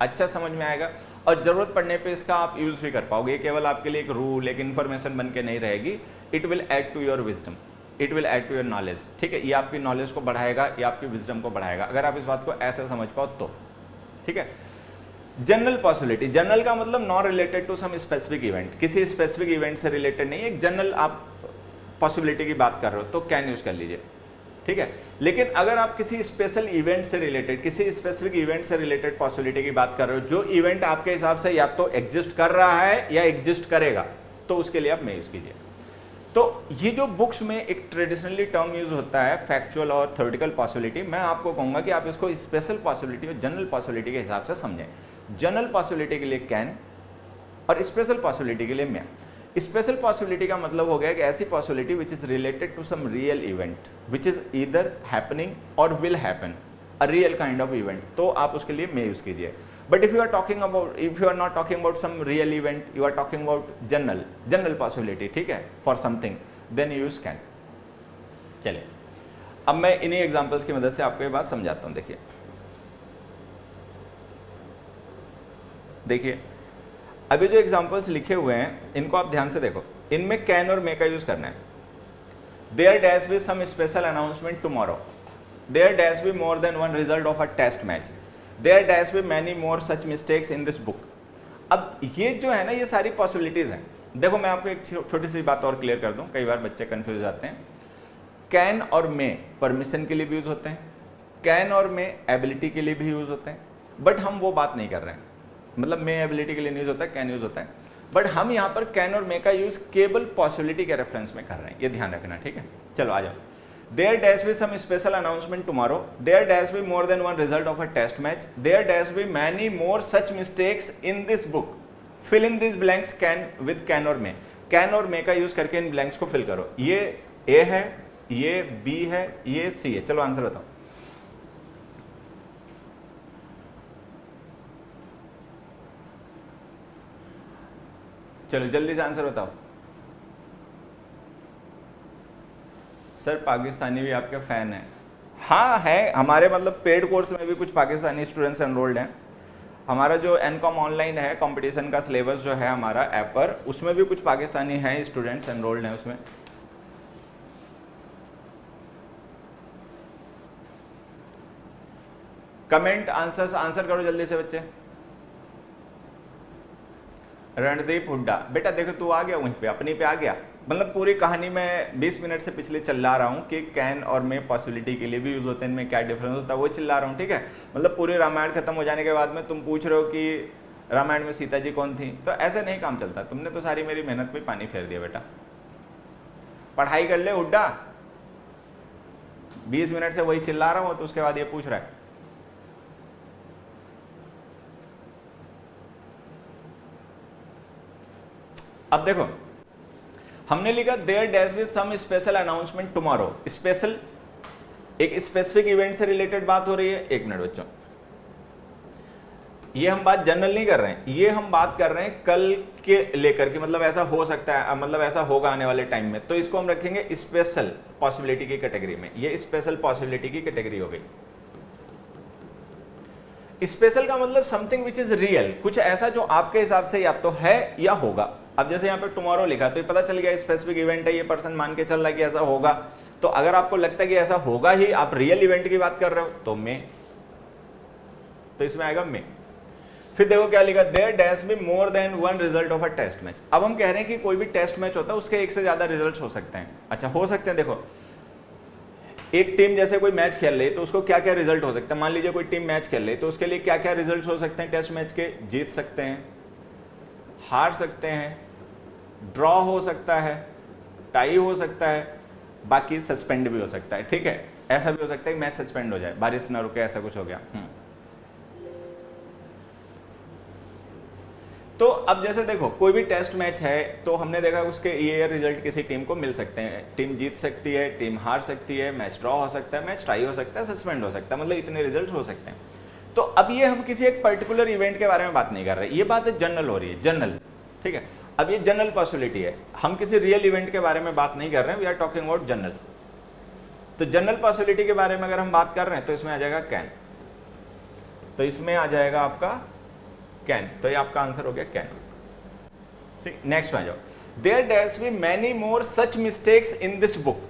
अच्छा समझ में आएगा, और जरूरत पड़ने पे इसका आप यूज भी कर पाओगे। ये केवल आपके लिए एक रूल, एक इन्फॉर्मेशन बन के नहीं रहेगी। It will add to your wisdom, it will add to your knowledge, ठीक है। ये आपकी नॉलेज को बढ़ाएगा, ये आपकी विजडम को बढ़ाएगा, अगर आप इस बात को ऐसे समझ पाओ तो, ठीक है। जनरल पॉसिबिलिटी, जनरल का मतलब not related to some specific event, किसी स्पेसिफिक इवेंट से रिलेटेड नहीं, एक जनरल आप पॉसिबिलिटी की बात कर रहे हो तो कैन यूज कर लीजिए, ठीक है। लेकिन अगर आप किसी स्पेशल इवेंट से रिलेटेड, किसी स्पेसिफिक इवेंट से रिलेटेड पॉसिबिलिटी की बात कर रहे हो, जो इवेंट आपके हिसाब से या तो एग्जिस्ट कर रहा है या एग्जिस्ट करेगा, तो उसके लिए आप मे यूज कीजिए। तो ये जो बुक्स में एक ट्रेडिशनली टर्म यूज होता है फैक्चुअल और थ्योरेटिकल पॉसिबिलिटी, मैं आपको कहूंगा कि आप इसको स्पेशल पॉसिबिलिटी और जनरल पॉसिबिलिटी के हिसाब से समझें। जनरल पॉसिबिलिटी के लिए कैन और स्पेशल पॉसिबिलिटी के लिए मे। स्पेशल पॉसिबिलिटी का मतलब हो गया कि ऐसी possibility which is related to some real event which is either happening और will happen, a real kind of event, तो आप उसके लिए मे यूज कीजिए। But if you are talking about, if you are not talking about some real event, you are talking about general possibility, ठीक है, for something, then use can. चलिए अब मैं इन्हीं एग्जांपल्स की मदद से आपको ये बात समझाता हूं। देखिए अभी जो एग्जांपल्स लिखे हुए हैं इनको आप ध्यान से देखो, इनमें कैन और मे का यूज करना है। There dash be some special announcement tomorrow, there dash be more than one result of a test match, there dash be many more such mistakes in this book. अब ये जो है ना, ये सारी पॉसिबिलिटीज हैं। देखो मैं आपको एक छोटी सी बात और क्लियर कर दूं, कई बार बच्चे कंफ्यूज हो जाते हैं। कैन और मे परमिशन के लिए भी यूज होते हैं, कैन और मे एबिलिटी के लिए भी यूज होते हैं, बट हम वो बात नहीं कर रहे हैं। मतलब मे एबिलिटी के लिए यूज होता है, कैन यूज होता है, बट हम यहाँ पर कैन और मे का यूज केवल पॉसिबिलिटी के रेफरेंस में कर रहे हैं, ये ध्यान रखना, ठीक है। चलो आ जाओ। There dash be some special announcement tomorrow, there dash be more than one result of a test match, there dash be many more such mistakes in this book, fill in this blanks can with can और may. Can और मे का use करके इन blanks को fill करो। ये ए है, ये B है, ये सी है। चलो आंसर बताओ। चलो जल्दी से आंसर बताओ। सर पाकिस्तानी भी आपके फैन है? हाँ है, हमारे मतलब पेड कोर्स में भी कुछ पाकिस्तानी स्टूडेंट्स एनरोल्ड हैं। हमारा जो एनकॉम ऑनलाइन है कंपटीशन का सिलेबस जो है हमारा ऐप पर, उसमें भी कुछ पाकिस्तानी हैं स्टूडेंट्स एनरोल्ड हैं उसमें। कमेंट आंसर करो जल्दी से बच्चे। रणदीप हुड्डा, बेटा देखो तू आ गया वहीं पे, अपनी पे आ गया। मतलब पूरी कहानी मैं 20 मिनट से पिछले चिल्ला रहा हूँ कि कैन और मे पॉसिबिलिटी के लिए भी यूज होते हैं, इनमें क्या डिफरेंस होता है वो चिल्ला रहा हूँ, ठीक है। मतलब पूरे रामायण खत्म हो जाने के बाद में तुम पूछ रहे हो कि रामायण में सीता जी कौन थी, तो ऐसे नहीं काम चलता। तुमने तो सारी मेरी मेहनत पे पानी फेर दिया बेटा। पढ़ाई कर ले हुड्डा, 20 मिनट से वही चिल्ला रहा हूँ तो उसके बाद ये पूछ रहा है। अब देखो हमने लिखा there dash be some special announcement tomorrow. Special एक स्पेसिफिक इवेंट से रिलेटेड बात हो रही है। एक मिनट बच्चों, ये हम बात जनरल नहीं कर रहे हैं, ये हम बात कर रहे हैं कल के लेकर के, मतलब ऐसा हो सकता है, मतलब ऐसा होगा आने वाले टाइम में, तो इसको हम रखेंगे स्पेशल पॉसिबिलिटी की कैटेगरी में। ये स्पेशल पॉसिबिलिटी की कैटेगरी हो गई। स्पेशल का मतलब समथिंग विच इज रियल, कुछ ऐसा जो आपके हिसाब से या तो है या होगा। अब जैसे यहाँ पे टुमारो लिखा तो ये पता चल गया स्पेसिफिक इवेंट है, ये पर्सन मान के चल रहा है कि ऐसा होगा। तो अगर आपको लगता है कि ऐसा होगा ही, आप रियल इवेंट की बात कर रहे हो, तो मे, तो इसमें आएगा मे। फिर देखो क्या लिखा, there dash be more than one result of a test match. अब हम कह रहे हैं कि कोई भी टेस्ट मैच होता है उसके एक से ज्यादा रिजल्ट हो सकते हैं। अच्छा हो सकते हैं, देखो एक टीम जैसे कोई मैच खेल रही है तो उसको क्या क्या रिजल्ट हो सकता है। मान लीजिए कोई टीम मैच खेल रही है तो उसके लिए क्या क्या रिजल्ट हो सकते हैं टेस्ट मैच के। जीत सकते हैं, हार सकते हैं, ड्रॉ हो सकता है, टाई हो सकता है, बाकी सस्पेंड भी हो सकता है, ठीक है। ऐसा भी हो सकता है कि मैच सस्पेंड हो जाए, बारिश ना रुके, ऐसा कुछ हो गया। तो अब जैसे देखो कोई भी टेस्ट मैच है तो हमने देखा उसके ये रिजल्ट किसी टीम को मिल सकते हैं। टीम जीत सकती है, टीम हार सकती है, मैच ड्रॉ हो सकता है, मैच टाई हो सकता है, सस्पेंड हो सकता है, मतलब इतने रिजल्ट हो सकते हैं। तो अब ये हम किसी एक पर्टिकुलर इवेंट के बारे में बात नहीं कर रहे, ये बात जनरल हो रही है, जनरल, ठीक है। अब ये जनरल पॉसिबिलिटी है, हम किसी रियल इवेंट के बारे में बात नहीं कर रहे हैं, we are talking about general. तो जनरल पॉसिबिलिटी के बारे में अगर हम बात कर रहे हैं तो इसमें आ जाएगा कैन, तो इसमें आ जाएगा आपका कैन, तो ये आपका आंसर हो गया कैन। ठीक, नेक्स्ट में आ जाओ। There dash be many more such mistakes in this book,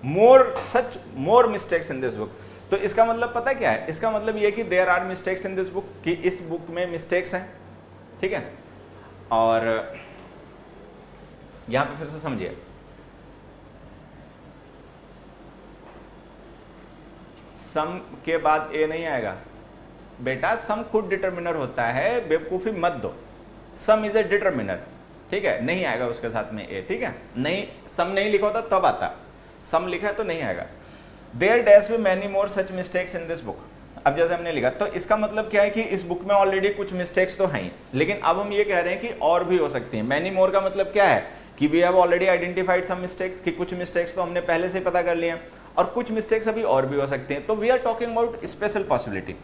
more mistakes in this book. तो इसका मतलब पता क्या है, इसका मतलब ये कि there are mistakes in this book, कि इस बुक में मिस्टेक्स हैं, ठीक है। और यहां पे फिर से समझिए, सम के बाद ए नहीं आएगा बेटा, सम खुद डिटर्मिनर होता है, बेवकूफी मत दो। सम इज ए डिटर्मिनर, ठीक है, नहीं आएगा उसके साथ में ए, ठीक है। नहीं, सम नहीं लिखा होता तब आता, सम लिखा है तो नहीं आएगा। There dash be many more such mistakes in this book. अब जैसे हमने लिखा, तो इसका मतलब क्या है कि इस बुक में ऑलरेडी कुछ मिस्टेक्स तो हैं, लेकिन अब हम ये कह रहे हैं कि और भी हो सकती हैं। मैनी मोर का मतलब क्या है कि we have already identified some mistakes, कि कुछ मिस्टेक्स तो हमने पहले से पता कर लिए हैं और कुछ मिस्टेक्स अभी और भी हो सकते हैं। तो we are talking about special possibility,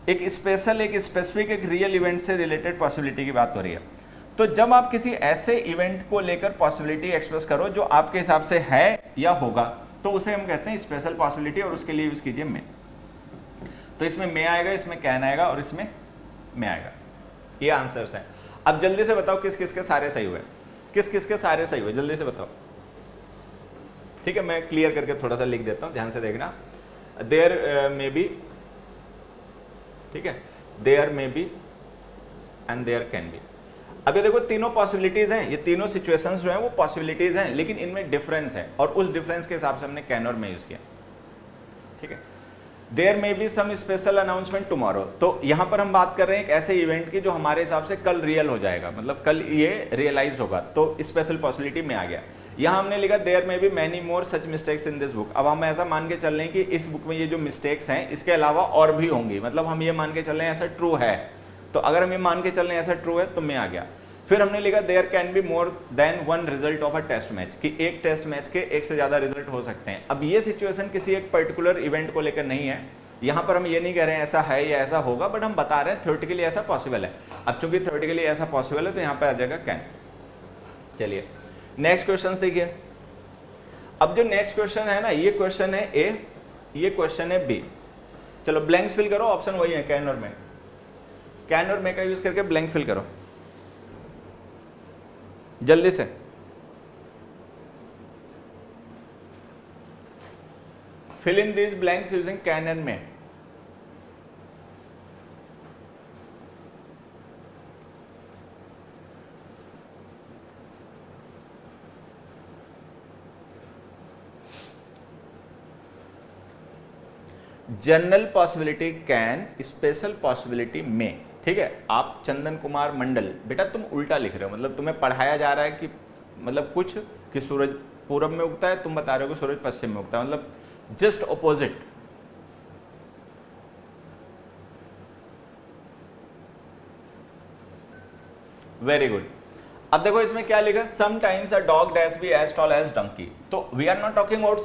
एक स्पेशल, एक स्पेसिफिक, एक रियल इवेंट से रिलेटेड पॉसिबिलिटी की बात हो रही है। तो जब आप किसी ऐसे इवेंट को लेकर पॉसिबिलिटी एक्सप्रेस करो जो आपके हिसाब से है या होगा, तो उसे हम कहते हैं स्पेशल पॉसिबिलिटी, और उसके लिए यूज कीजिए मे। तो इसमें मे आएगा, इसमें कैन आएगा और इसमें मे आएगा। ये आंसर्स हैं। अब जल्दी से बताओ किस किस के सारे सही हुए, किस किस के सारे सही हुए, जल्दी से बताओ। ठीक है, मैं क्लियर करके थोड़ा सा लिख देता हूं, ध्यान से देखना। देयर मे बी, ठीक है, there may be and there can be. अब ये देखो तीनों पॉसिबिलिटीज हैं, ये तीनों सिचुएशंस जो हैं वो पॉसिबिलिटीज हैं, लेकिन इनमें डिफरेंस है और उस डिफरेंस के हिसाब से हमने कैन और मे यूज किया, ठीक है। There may be some special announcement tomorrow, तो यहां पर हम बात कर रहे हैं एक ऐसे इवेंट की जो हमारे हिसाब से कल रियल हो जाएगा, मतलब कल ये रियलाइज होगा, तो स्पेशल पॉसिबिलिटी में आ गया। यहां हमने लिखा there may be many more such mistakes in this book. अब हम ऐसा मान के चल रहे हैं कि इस बुक में ये जो मिस्टेक्स हैं इसके अलावा और भी होंगी, मतलब हम ये मान के चल रहे हैं ऐसा ट्रू है। तो अगर हम ये मान के चल रहे हैं ऐसा ट्रू है तो मैं आ गया। फिर हमने लिखा there can be more than one result of a test match, कि एक टेस्ट मैच के एक से ज्यादा रिजल्ट हो सकते हैं। अब ये सिचुएशन किसी एक पर्टिकुलर इवेंट को लेकर नहीं है, यहां पर हम ये नहीं कह रहे हैं ऐसा है या ऐसा होगा, बट हम बता रहे हैं थ्योरेटिकली ऐसा पॉसिबल है। अब चूंकि थ्योरेटिकली ऐसा पॉसिबल है तो यहां पर आ जाएगा कैन। चलिए नेक्स्ट क्वेश्चन देखिए। अब जो नेक्स्ट क्वेश्चन है ना, ये क्वेश्चन है ए, ये क्वेश्चन है बी। चलो ब्लैंक्स फिल करो, ऑप्शन वही है कैन और मे। कैन और मे का यूज करके ब्लैंक फिल करो जल्दी से। Fill in these blanks using can and may. General possibility can, special possibility may, ठीक है। आप चंदन कुमार मंडल, बेटा तुम उल्टा लिख रहे हो, मतलब तुम्हें पढ़ाया जा रहा है कि मतलब कुछ कि सूरज पूरब में उगता है, तुम बता रहे हो कि सूरज पश्चिम में उगता है, मतलब जस्ट ऑपोजिट। Very good. अब देखो इसमें क्या लिखा, sometimes a dog dash be as tall as donkey. तो we are not talking about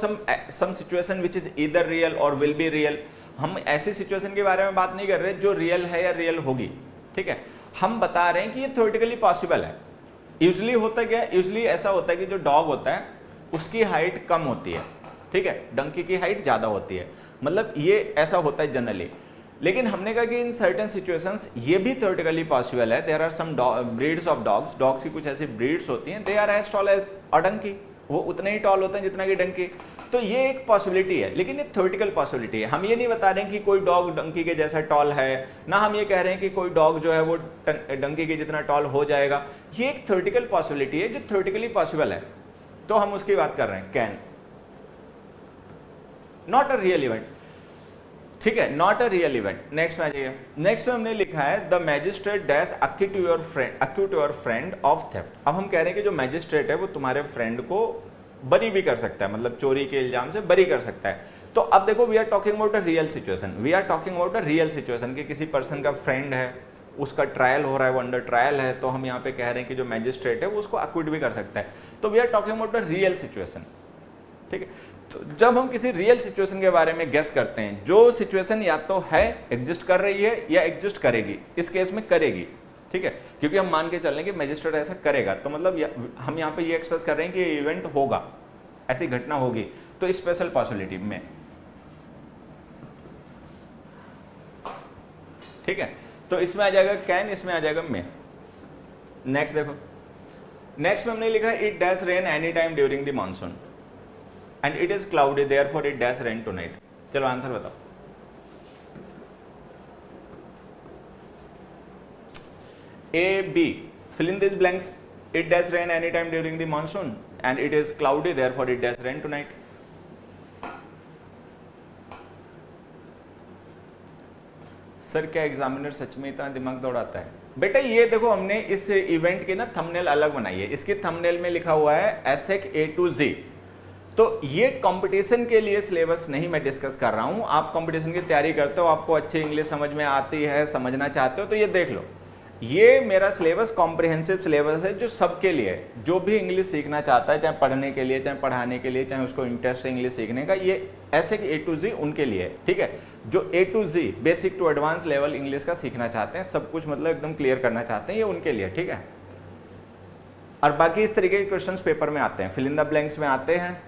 some situation which is either real और विल बी रियल। हम ऐसी सिचुएशन के बारे में बात नहीं कर रहे जो रियल है या रियल होगी, ठीक है। हम बता रहे हैं कि ये थ्योरेटिकली पॉसिबल है। यूजली होता क्या है, यूजली ऐसा होता है कि जो डॉग होता है उसकी हाइट कम होती है, ठीक है, डंकी की हाइट ज्यादा होती है, मतलब ये ऐसा होता है जनरली। लेकिन हमने कहा कि इन सर्टेन सिचुएशंस ये भी थ्योरेटिकली पॉसिबल है। There are some breeds of dogs, dogs की कुछ ऐसी ब्रीड्स होती हैं, they are as tall as a donkey, वो उतने ही टॉल होते हैं जितना कि डंकी। तो ये एक पॉसिबिलिटी है, लेकिन ये थ्योरेटिकल पॉसिबिलिटी है। हम ये नहीं बता रहे हैं कि कोई डॉग डंकी के जैसा टॉल है, ना हम ये कह रहे हैं कि कोई डॉग जो है वो डंकी के जितना टॉल हो जाएगा। ये एक थ्योरेटिकल पॉसिबिलिटी है जो थ्योरेटिकली पॉसिबल है, तो हम उसकी बात कर रहे हैं can, not a real event, ठीक है, not a real event. Next में आ जाइए। नेक्स्ट में हमने लिखा है the magistrate dash acute your friend of theft. अब हम कह रहे हैं कि जो मैजिस्ट्रेट है वो तुम्हारे फ्रेंड को बरी भी कर सकता है, मतलब चोरी के इल्जाम से बरी कर सकता है। तो अब देखो we are talking about a real situation, we are talking about a real situation कि किसी पर्सन का फ्रेंड है, उसका ट्रायल हो रहा है, वो अंडर ट्रायल है, तो हम यहाँ पे कह रहे हैं कि जो मैजिस्ट्रेट है वो उसको अक्यूट भी कर सकता है। तो we are talking about a real situation, ठीक है। तो जब हम किसी रियल सिचुएशन के बारे में गेस करते हैं, जो सिचुएशन या तो है, एग्जिस्ट कर रही है, या एग्जिस्ट करेगी, इस केस में करेगी, ठीक है, क्योंकि हम मान के चल रहे हैं कि मैजिस्ट्रेट ऐसा करेगा, तो मतलब हम यहाँ पे ये एक्सप्रेस कर रहे हैं कि ये इवेंट होगा, ऐसी घटना होगी, तो स्पेशल पॉसिबिलिटी में, ठीक है। तो इसमें आ जाएगा कैन, इसमें आ जाएगा मे। नेक्स्ट देखो, नेक्स्ट में हमने लिखा it dash rain any time during the monsoon and it is cloudy therefore it dash rain tonight. चलो आंसर बताओ। A, B. Fill in these blanks. It does rain anytime during the monsoon and it is cloudy, therefore it does rain tonight. Sir क्या examiner सच में इतना दिमाग दौड़ाता है? बेटा ये देखो, हमने इस इवेंट की ना थंबनेल अलग बनाई है। इसकी थंबनेल में लिखा हुआ है एसेक A to Z। तो ये कंपटीशन के लिए सिलेबस नहीं मैं डिस्कस कर रहा हूं। आप कंपटीशन की तैयारी करते हो, आपको अच्छी इंग्लिश समझ में आती है, समझना चाहते हो, तो ये देख लो। ये मेरा सिलेबस कॉम्प्रिहेंसिव सिलेबस है जो सबके लिए, जो भी इंग्लिश सीखना चाहता है, चाहे पढ़ने के लिए, चाहे पढ़ाने के लिए, चाहे उसको इंटरेस्ट है इंग्लिश सीखने का, ये ऐसे A to Z उनके लिए है। ठीक है, जो A to Z basic to advance level English का सीखना चाहते हैं, सब कुछ मतलब एकदम क्लियर करना चाहते हैं, ये उनके लिए। ठीक है, और बाकी इस तरीके के क्वेश्चंस पेपर में आते हैं, फिल इन द ब्लैंक्स में आते हैं।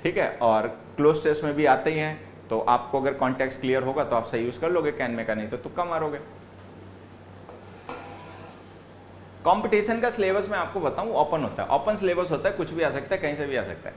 ठीक है, और क्लोज टेस्ट में भी आते ही हैं। तो आपको अगर कॉन्टेक्स्ट क्लियर होगा तो आप सही यूज कर लोगे कैन में का, नहीं तो तुक्का मारोगे। कंपटीशन का सिलेबस मैं आपको बताऊं ओपन होता है, ओपन सिलेबस होता है, कुछ भी आ सकता है, कहीं से भी आ सकता है।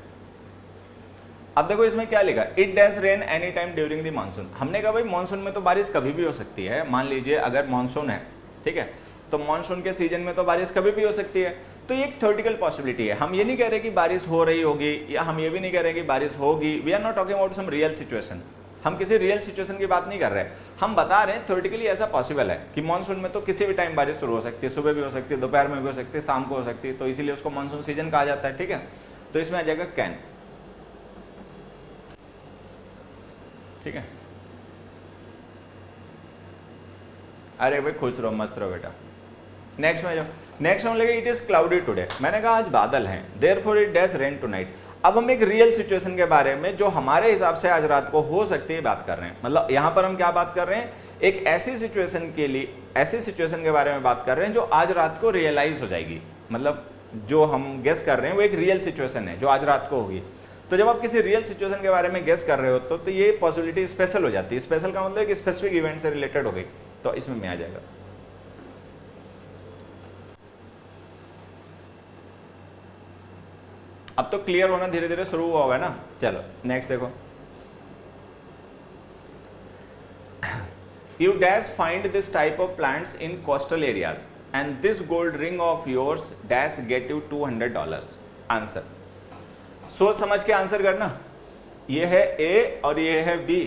अब देखो इसमें क्या लिखा, it dash rain any time during the monsoon. हमने कहा भाई मानसून में तो बारिश कभी भी हो सकती है। मान लीजिए अगर मानसून है, ठीक है, तो मानसून के सीजन में तो बारिश कभी भी हो सकती है। तो ये एक थ्योरेटिकल पॉसिबिलिटी है। हम ये नहीं कह रहे कि बारिश हो रही होगी, या हम ये भी नहीं कह रहे कि बारिश होगी। We are not talking about some real situation. हम किसी रियल सिचुएशन की बात नहीं कर रहे, हम बता रहे हैं थ्योरेटिकली ऐसा पॉसिबल है कि मानसून में तो किसी भी टाइम बारिश शुरू हो सकती है, सुबह भी हो सकती है, दोपहर में भी हो सकती है, शाम को हो सकती है, तो इसीलिए उसको मानसून सीजन कहा जाता है। ठीक है, तो इसमें आ जाएगा कैन। ठीक है, अरे भाई खुश रहो, मस्त रहो बेटा। नेक्स्ट में जाओ। नेक्स्ट में लगे इट इज क्लाउडी टुडे। मैंने कहा आज बादल हैं, therefore it dash rain tonight. अब हम एक रियल सिचुएशन के बारे में जो हमारे हिसाब से आज रात को हो सकती है बात कर रहे हैं। मतलब यहां पर हम क्या बात कर रहे हैं, एक ऐसी सिचुएशन के लिए, ऐसी सिचुएशन के बारे में बात कर रहे हैं जो आज रात को रियलाइज हो जाएगी। मतलब जो हम गेस कर रहे हैं वो एक रियल सिचुएशन है जो आज रात को होगी। तो जब आप किसी रियल सिचुएशन के बारे में गेस कर रहे हो तो ये पॉसिबिलिटी स्पेशल हो जाती है। स्पेशल का मतलब एक स्पेसिफिक इवेंट से रिलेटेड हो गई, तो इसमें में आ जाएगा। अब तो क्लियर होना धीरे धीरे शुरू हुआ होगा ना। चलो नेक्स्ट देखो, you dash find this type of plants in coastal areas and this gold ring of yours dash get you $200। Answer सोच समझ के आंसर करना। ये है ए और ये है बी।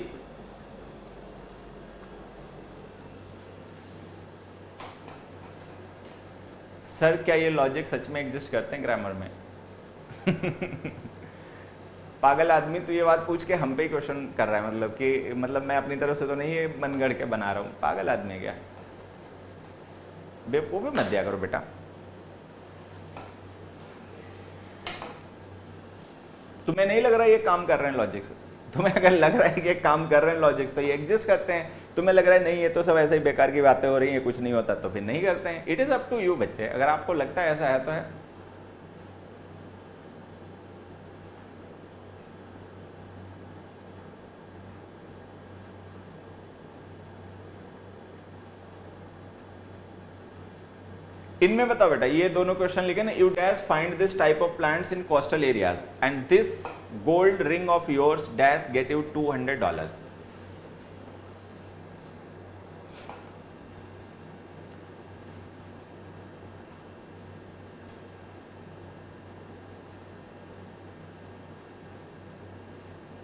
सर क्या ये लॉजिक सच में एग्जिस्ट करते हैं ग्रामर में? पागल आदमी तो ये बात पूछ के हम पे ही क्वेश्चन कर रहा है, मतलब कि मतलब मैं अपनी तरफ से तो नहीं ये मन गढ़ के बना रहा हूं। पागल आदमी क्या, बेवकूफी मत दिया करो बेटा। तुम्हें नहीं लग रहा ये काम कर रहे हैं लॉजिक्स? तुम्हें अगर लग रहा है कि ये काम कर रहे हैं लॉजिक्स तो ये एग्जिस्ट करते हैं। तुम्हें लग रहा है नहीं ये तो सब ऐसे ही बेकार की बातें हो रही हैं, कुछ नहीं होता, तो फिर नहीं करते हैं। It is up to you बच्चे, अगर आपको लगता है ऐसा है तो है। इनमें बताओ बेटा, ये दोनों क्वेश्चन लिखे ना, you dash find this type of plants in coastal areas and this gold ring of yours dash get you $200।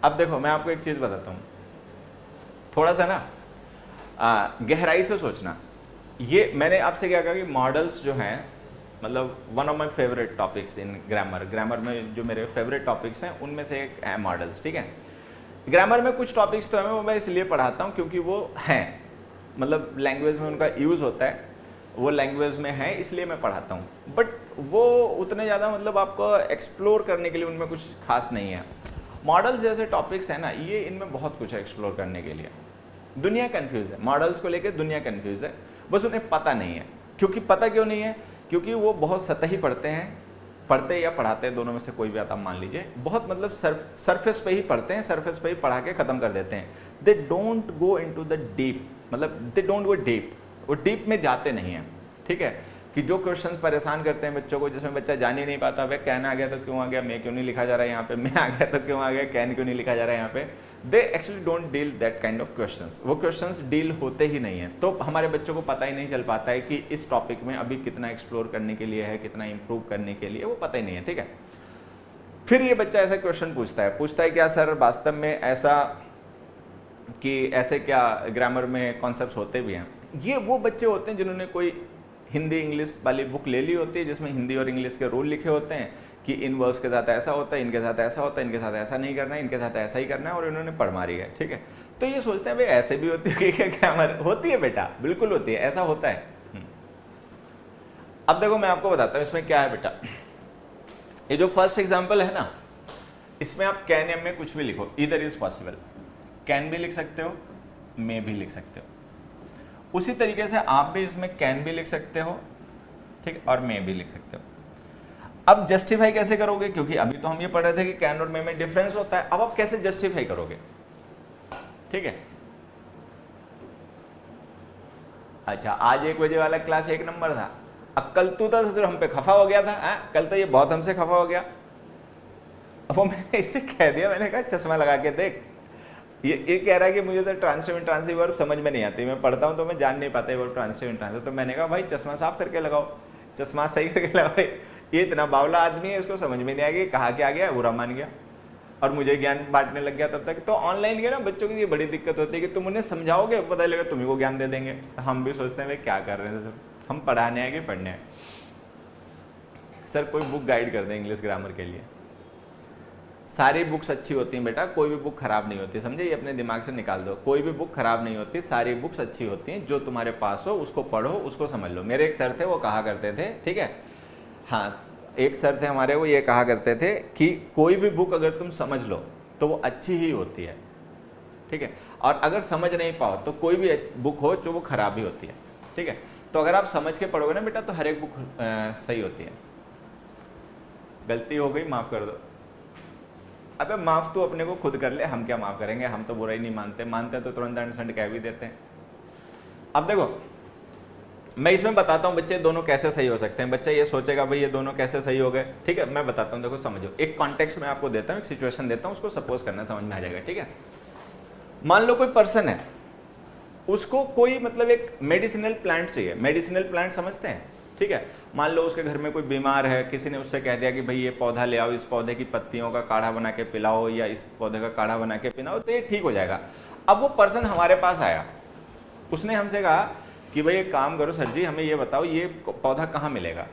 अब देखो मैं आपको एक चीज बताता हूं, थोड़ा सा ना गहराई से सोचना। ये मैंने आपसे क्या कहा कि मॉडल्स जो हैं, मतलब one of my favourite topics in grammar. Grammar में जो मेरे फेवरेट टॉपिक्स हैं उनमें से एक है मॉडल्स। ठीक है, ग्रामर में कुछ टॉपिक्स तो हैं वो मैं इसलिए पढ़ाता हूँ क्योंकि वो हैं, मतलब लैंग्वेज में उनका यूज़ होता है, वो लैंग्वेज में है इसलिए मैं पढ़ाता हूँ। बट वो उतने ज़्यादा मतलब आपको एक्सप्लोर करने के लिए उनमें कुछ खास नहीं है। मॉडल्स जैसे टॉपिक्स हैं ना, ये इनमें बहुत कुछ है एक्सप्लोर करने के लिए। दुनिया कंफ्यूज है मॉडल्स को लेकर, दुनिया कंफ्यूज है, बस उन्हें पता नहीं है। क्योंकि पता क्यों नहीं है? क्योंकि वो बहुत सतही पढ़ते हैं, पढ़ते या पढ़ाते हैं, दोनों में से कोई भी आता मान लीजिए, बहुत मतलब सरफेस पे ही पढ़ते हैं, सरफेस पे ही पढ़ा के ख़त्म कर देते हैं। They don't go into the deep, मतलब दे डोंट गो डीप, वो डीप में जाते नहीं हैं। ठीक है, कि जो क्वेश्चंस परेशान करते हैं बच्चों को, जिसमें बच्चा जान ही नहीं पाता, वे कैन आ गया तो क्यों आ गया, मैं क्यों नहीं लिखा जा रहा है यहाँ पे, मैं आ गया तो क्यों आ गया, कैन क्यों नहीं लिखा जा रहा है यहाँ पे, they actually don't deal that kind of questions, वो क्वेश्चंस डील होते ही नहीं है। तो हमारे बच्चों को पता ही नहीं चल पाता है कि इस टॉपिक में अभी कितना एक्सप्लोर करने के लिए है, कितना इंप्रूव करने के लिए, वो पता ही नहीं है, ठीक है। फिर ये बच्चा ऐसा क्वेश्चन पूछता है क्या सर वास्तव में ऐसा कि ऐसे क्या ग्रामर में कॉन्सेप्ट्स होते भी हैं। ये वो बच्चे होते हैं जिन्होंने कोई हिंदी इंग्लिश वाली बुक ले ली होती है जिसमें हिंदी और इंग्लिश के रूल लिखे होते हैं कि इन वर्ब्स के साथ ऐसा होता है, इनके साथ ऐसा होता है, इनके साथ ऐसा नहीं करना है, इनके साथ ऐसा ही करना है, और इन्होंने पढ़ मारी है, ठीक है। तो ये सोचते हैं भाई ऐसे भी होती है क्या ग्रामर, होती है बेटा, बिल्कुल होती है, ऐसा होता है। अब देखो मैं आपको बताता हूँ इसमें क्या है बेटा। ये जो फर्स्ट एग्जाम्पल है ना, इसमें आप कैन एम में कुछ भी लिखो, इधर इज पॉसिबल, कैन भी लिख सकते हो, मे भी लिख सकते हो। उसी तरीके से आप भी इसमें कैन भी लिख सकते हो, ठीक, और मे भी लिख सकते हो। अब जस्टिफाई कैसे करोगे, क्योंकि अभी तो हम ये पढ़ रहे थे कि कैन और मे में डिफरेंस होता है, अब आप कैसे जस्टिफाई करोगे, ठीक है। अच्छा, आज 1 बजे वाला क्लास 1 नंबर था, अब कल तू तो हम पे खफा हो गया था, कल तो ये बहुत हमसे खफा हो गया। अब वो मैंने इससे कह दिया, मैंने कहा चश्मा लगा के देख, ये कह रहा है कि मुझे सर ट्रांसिटिव वर्ब समझ में नहीं आती, मैं पढ़ता हूँ तो मैं जान नहीं पाता वर्ब ट्रांसिटिव। तो मैंने कहा भाई चश्मा साफ करके लगाओ, चश्मा सही करके लगाओ। ये इतना बावला आदमी है, इसको समझ में नहीं आएगी कहा क्या गया, बुरा मान गया और मुझे ज्ञान बांटने लग गया तब तक। तो ऑनलाइन के ना बच्चों की ये बड़ी दिक्कत होती है कि तुम उन्हें समझाओगे, पता लगेगा तुम्ही को ज्ञान दे देंगे। हम भी सोचते हैं भाई क्या कर रहे हैं सर, हम पढ़ाने आए कि पढ़ने आए। सर कोई बुक गाइड कर दें इंग्लिश ग्रामर के लिए। सारी बुक्स अच्छी होती हैं बेटा, कोई भी बुक खराब नहीं होती, समझे, ये अपने दिमाग से निकाल दो। कोई भी बुक खराब नहीं होती, सारी बुक्स अच्छी होती हैं, जो तुम्हारे पास हो उसको पढ़ो, उसको समझ लो। मेरे एक सर थे, वो कहा करते थे, ठीक है, हाँ, एक सर थे हमारे, वो ये कहा करते थे कि कोई भी बुक अगर तुम समझ लो तो वो अच्छी ही होती है, ठीक है, और अगर समझ नहीं पाओ तो कोई भी बुक हो जो वो खराब ही होती है, ठीक है। तो अगर आप समझ के पढ़ोगे ना बेटा तो हर एक बुक सही होती है। गलती हो गई माफ़ कर दो। अबे माफ़ तो अपने को खुद कर ले, हम क्या माफ़ करेंगे, हम तो बुरा ही नहीं मानते तो तुरंत अंडरस्टैंड कह भी देते हैं। अब देखो मैं इसमें बताता हूँ बच्चे दोनों कैसे सही हो सकते हैं। बच्चा ये सोचेगा भाई ये दोनों कैसे सही हो गए, ठीक है, मैं बताता हूँ, देखो समझो। एक कॉन्टेक्स्ट मैं आपको देता हूँ, एक सिचुएशन देता हूँ, उसको सपोज करना, समझ में आ जाएगा, ठीक है। मान लो कोई पर्सन है, उसको कोई मतलब एक मेडिसिनल प्लांट चाहिए। मेडिसिनल प्लांट समझते हैं, ठीक है। मान लो उसके घर में कोई बीमार है, किसी ने उससे कह दिया कि भाई ये पौधा ले आओ, इस पौधे की पत्तियों का काढ़ा बना के पिलाओ या इस पौधे का काढ़ा बना के पिलाओ तो ये ठीक हो जाएगा। अब वो पर्सन हमारे पास आया, उसने हमसे कहा कि भाई एक काम करो सर जी, हमें ये बताओ ये पौधा कहाँ मिलेगा,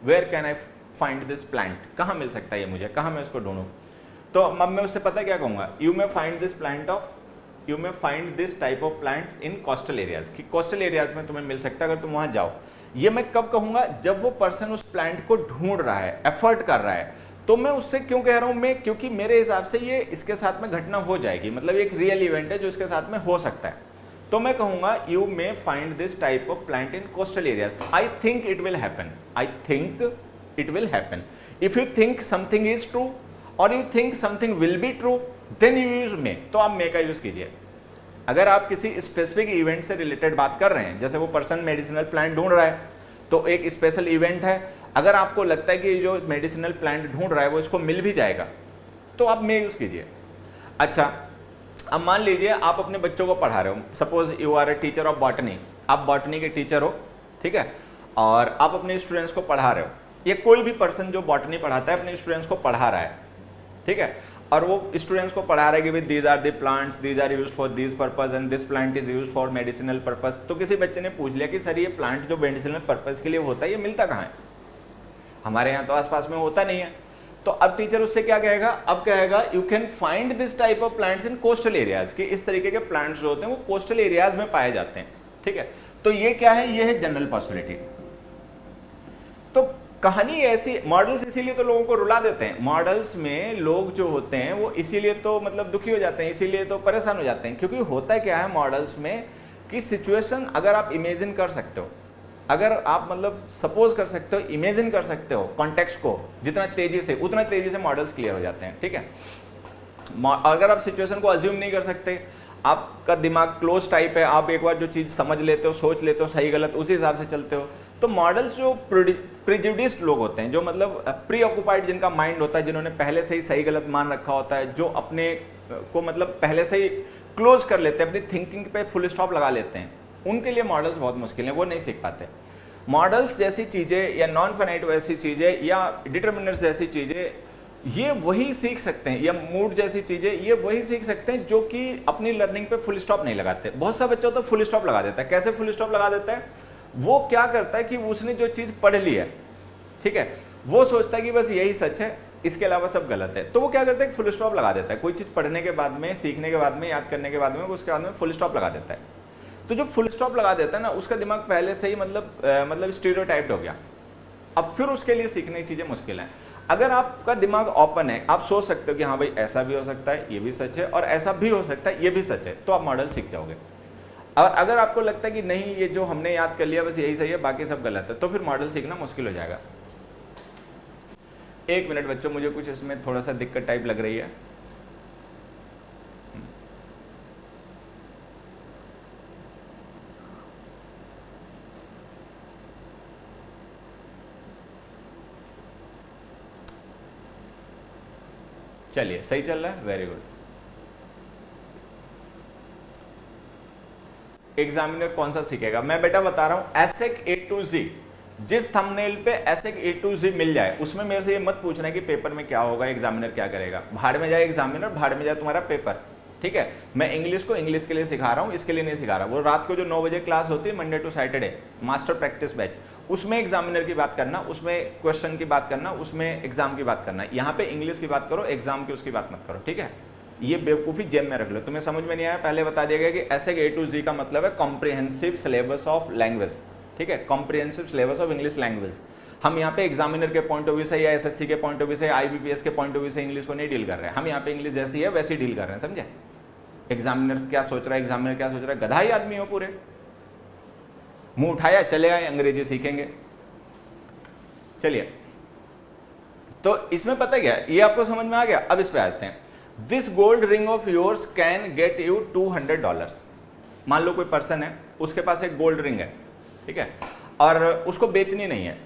where can I find this plant, कहाँ मिल सकता है ये मुझे, कहाँ मैं उसको ढूंढूं। तो अब मैं उससे पता क्या कहूँगा, you may find this type of plants in coastal areas, कि कोस्टल एरियाज में तुम्हें मिल सकता है अगर तुम वहाँ जाओ। ये मैं कब कहूँगा, जब वो पर्सन उस प्लांट को ढूंढ रहा है, एफर्ट कर रहा है। तो मैं उससे क्यों कह रहा हूँ मैं, क्योंकि मेरे हिसाब से ये इसके साथ में घटना हो जाएगी, मतलब एक रियल इवेंट है जो इसके साथ में हो सकता है। तो मैं कहूँगा you may find this type of plant in coastal areas, I think it will happen, I think it will happen. If you think something is true और you think something will be true then you use may, तो आप मे का use कीजिए। अगर आप किसी specific event से related बात कर रहे हैं, जैसे वो पर्सन मेडिसिनल प्लांट ढूंढ रहा है तो एक स्पेशल इवेंट है, अगर आपको लगता है कि जो मेडिसिनल प्लांट ढूंढ रहा है वो इसको मिल भी जाएगा तो आप मे यूज कीजिए। अच्छा, अब मान लीजिए आप अपने बच्चों को पढ़ा रहे हो, suppose you are a teacher of botany, आप बॉटनी के टीचर हो, ठीक है, और आप अपने स्टूडेंट्स को पढ़ा रहे हो। ये कोई भी पर्सन जो बॉटनी पढ़ाता है अपने स्टूडेंट्स को पढ़ा रहा है, ठीक है, और वो स्टूडेंट्स को पढ़ा रहा है कि भाई these are the plants, these are used for this purpose and this plant is used for medicinal purpose. तो किसी बच्चे ने पूछ लिया कि सर ये प्लांट जो मेडिसिनल पर्पस के लिए होता है ये मिलता कहाँ है, हमारे यहाँ तो आसपास में होता नहीं है। तो अब टीचर उससे क्या कहेगा, अब कहेगा you can find this type of plants in coastal areas, कि इस तरीके के प्लांट्स जो होते हैं वो कोस्टल एरियाज में पाए जाते हैं, ठीक है। तो ये क्या है, ये है जनरल पॉसिबिलिटी। तो कहानी ऐसी, मॉडल्स इसीलिए तो लोगों को रुला देते हैं, मॉडल्स में लोग जो होते हैं वो इसीलिए तो मतलब दुखी हो जाते हैं, इसीलिए तो परेशान हो जाते हैं, क्योंकि होता क्या है मॉडल्स में कि सिचुएशन अगर आप इमेजिन कर सकते हो, अगर आप मतलब सपोज कर सकते हो, इमेजिन कर सकते हो कॉन्टेक्स्ट को जितना तेजी से, उतना तेजी से मॉडल्स क्लियर हो जाते हैं, ठीक है। अगर आप सिचुएशन को अज्यूम नहीं कर सकते, आपका दिमाग क्लोज टाइप है, आप एक बार जो चीज़ समझ लेते हो, सोच लेते हो सही गलत, उसी हिसाब से चलते हो, तो मॉडल्स जो प्रिजुडिस्ड लोग होते हैं, जो मतलब प्री ऑक्युपाइड जिनका माइंड होता है, जिन्होंने पहले से ही सही गलत मान रखा होता है, जो अपने को मतलब पहले से ही क्लोज कर लेते हैं, अपनी थिंकिंग पे फुल स्टॉप लगा लेते हैं, उनके लिए मॉडल्स बहुत मुश्किल हैं, वो नहीं सीख पाते। मॉडल्स जैसी चीज़ें या नॉन फाइनाइट वैसी चीज़ें या डिटर्मिनर्स जैसी चीज़ें ये वही सीख सकते हैं, या मूड जैसी चीज़ें ये वही सीख सकते हैं जो कि अपनी लर्निंग पे फुल स्टॉप नहीं लगाते। बहुत सा बच्चा तो फुल स्टॉप लगा देता है। कैसे फुल स्टॉप लगा देता है? वो क्या करता है कि उसने जो चीज़ पढ़ ली है, ठीक है, वो सोचता है कि बस यही सच है, इसके अलावा सब गलत है, तो वो क्या करता है, फुल स्टॉप लगा देता है। कोई चीज़ पढ़ने के बाद में, सीखने के बाद में, याद करने के बाद में, उसके बाद में फुल स्टॉप लगा देता है। तो जो फुल स्टॉप लगा देता है ना, उसका दिमाग पहले से ही मतलब स्टीरियोटाइप्ड हो गया। अब फिर उसके लिए सीखने की चीज़ें मुश्किल हैं। अगर आपका दिमाग ओपन है, आप सोच सकते हो कि हाँ भाई ऐसा भी हो सकता है, ये भी सच है, और ऐसा भी हो सकता है, ये भी सच है, तो आप मॉडल सीख जाओगे। और अगर आपको लगता है कि नहीं ये जो हमने याद कर लिया बस यही सही है, बाकी सब गलत है, तो फिर मॉडल सीखना मुश्किल हो जाएगा। एक मिनट बच्चों, मुझे कुछ इसमें थोड़ा सा दिक्कत टाइप लग रही है। चलिए, सही चल रहा है, वेरी गुड। एग्जामिनर कौन सा सीखेगा? मैं बेटा बता रहा हूं, एसेक A to Z, जिस थंबनेल पे एसेक A to Z मिल जाए उसमें मेरे से ये मत पूछना कि पेपर में क्या होगा, एग्जामिनर क्या करेगा। भाड़ में जाए एग्जामिनर, भाड़ में जाए तुम्हारा पेपर, ठीक है। मैं इंग्लिश को इंग्लिश के लिए सिखा रहा हूँ, इसके लिए नहीं सिखा रहा। वो रात को जो 9 बजे क्लास होती है Monday to Saturday, master practice batch, उसमें एग्जामिनर की बात करना, उसमें क्वेश्चन की बात करना, उसमें एग्जाम की बात करना। यहाँ पे इंग्लिश की बात करो, एग्जाम की उसकी बात मत करो, ठीक है। ये बेवकूफ़ी जेब में रख लो। तुम्हें समझ में नहीं आया, पहले बता दिया गया कि एसेक A to Z का मतलब है कॉम्प्रिहेंसिव सिलेबस ऑफ लैंग्वेज, ठीक है, comprehensive syllabus of English language. हम यहाँ पे एग्जामिनर के पॉइंट ऑफ व्यू से या एसएससी के पॉइंट ऑफ व्यू से, IBPS के पॉइंट ऑफ व्यू से इंग्लिश को नहीं डील कर रहे हैं। हम यहाँ पे इंग्लिश जैसी है वैसी डील कर रहे हैं, समझे। एग्जामिनर क्या सोच रहा है, एग्जामिनर क्या सोच रहा है, गधा ही आदमी हो पूरे, मुंह उठाया चले आए, अंग्रेजी सीखेंगे। चलिए, तो इसमें पता क्या है, ये आपको समझ में आ गया। अब इस पे आते हैं। This gold ring of yours can get you $200। मान लो कोई पर्सन है, उसके पास एक गोल्ड रिंग है, ठीक है, और उसको बेचनी नहीं है,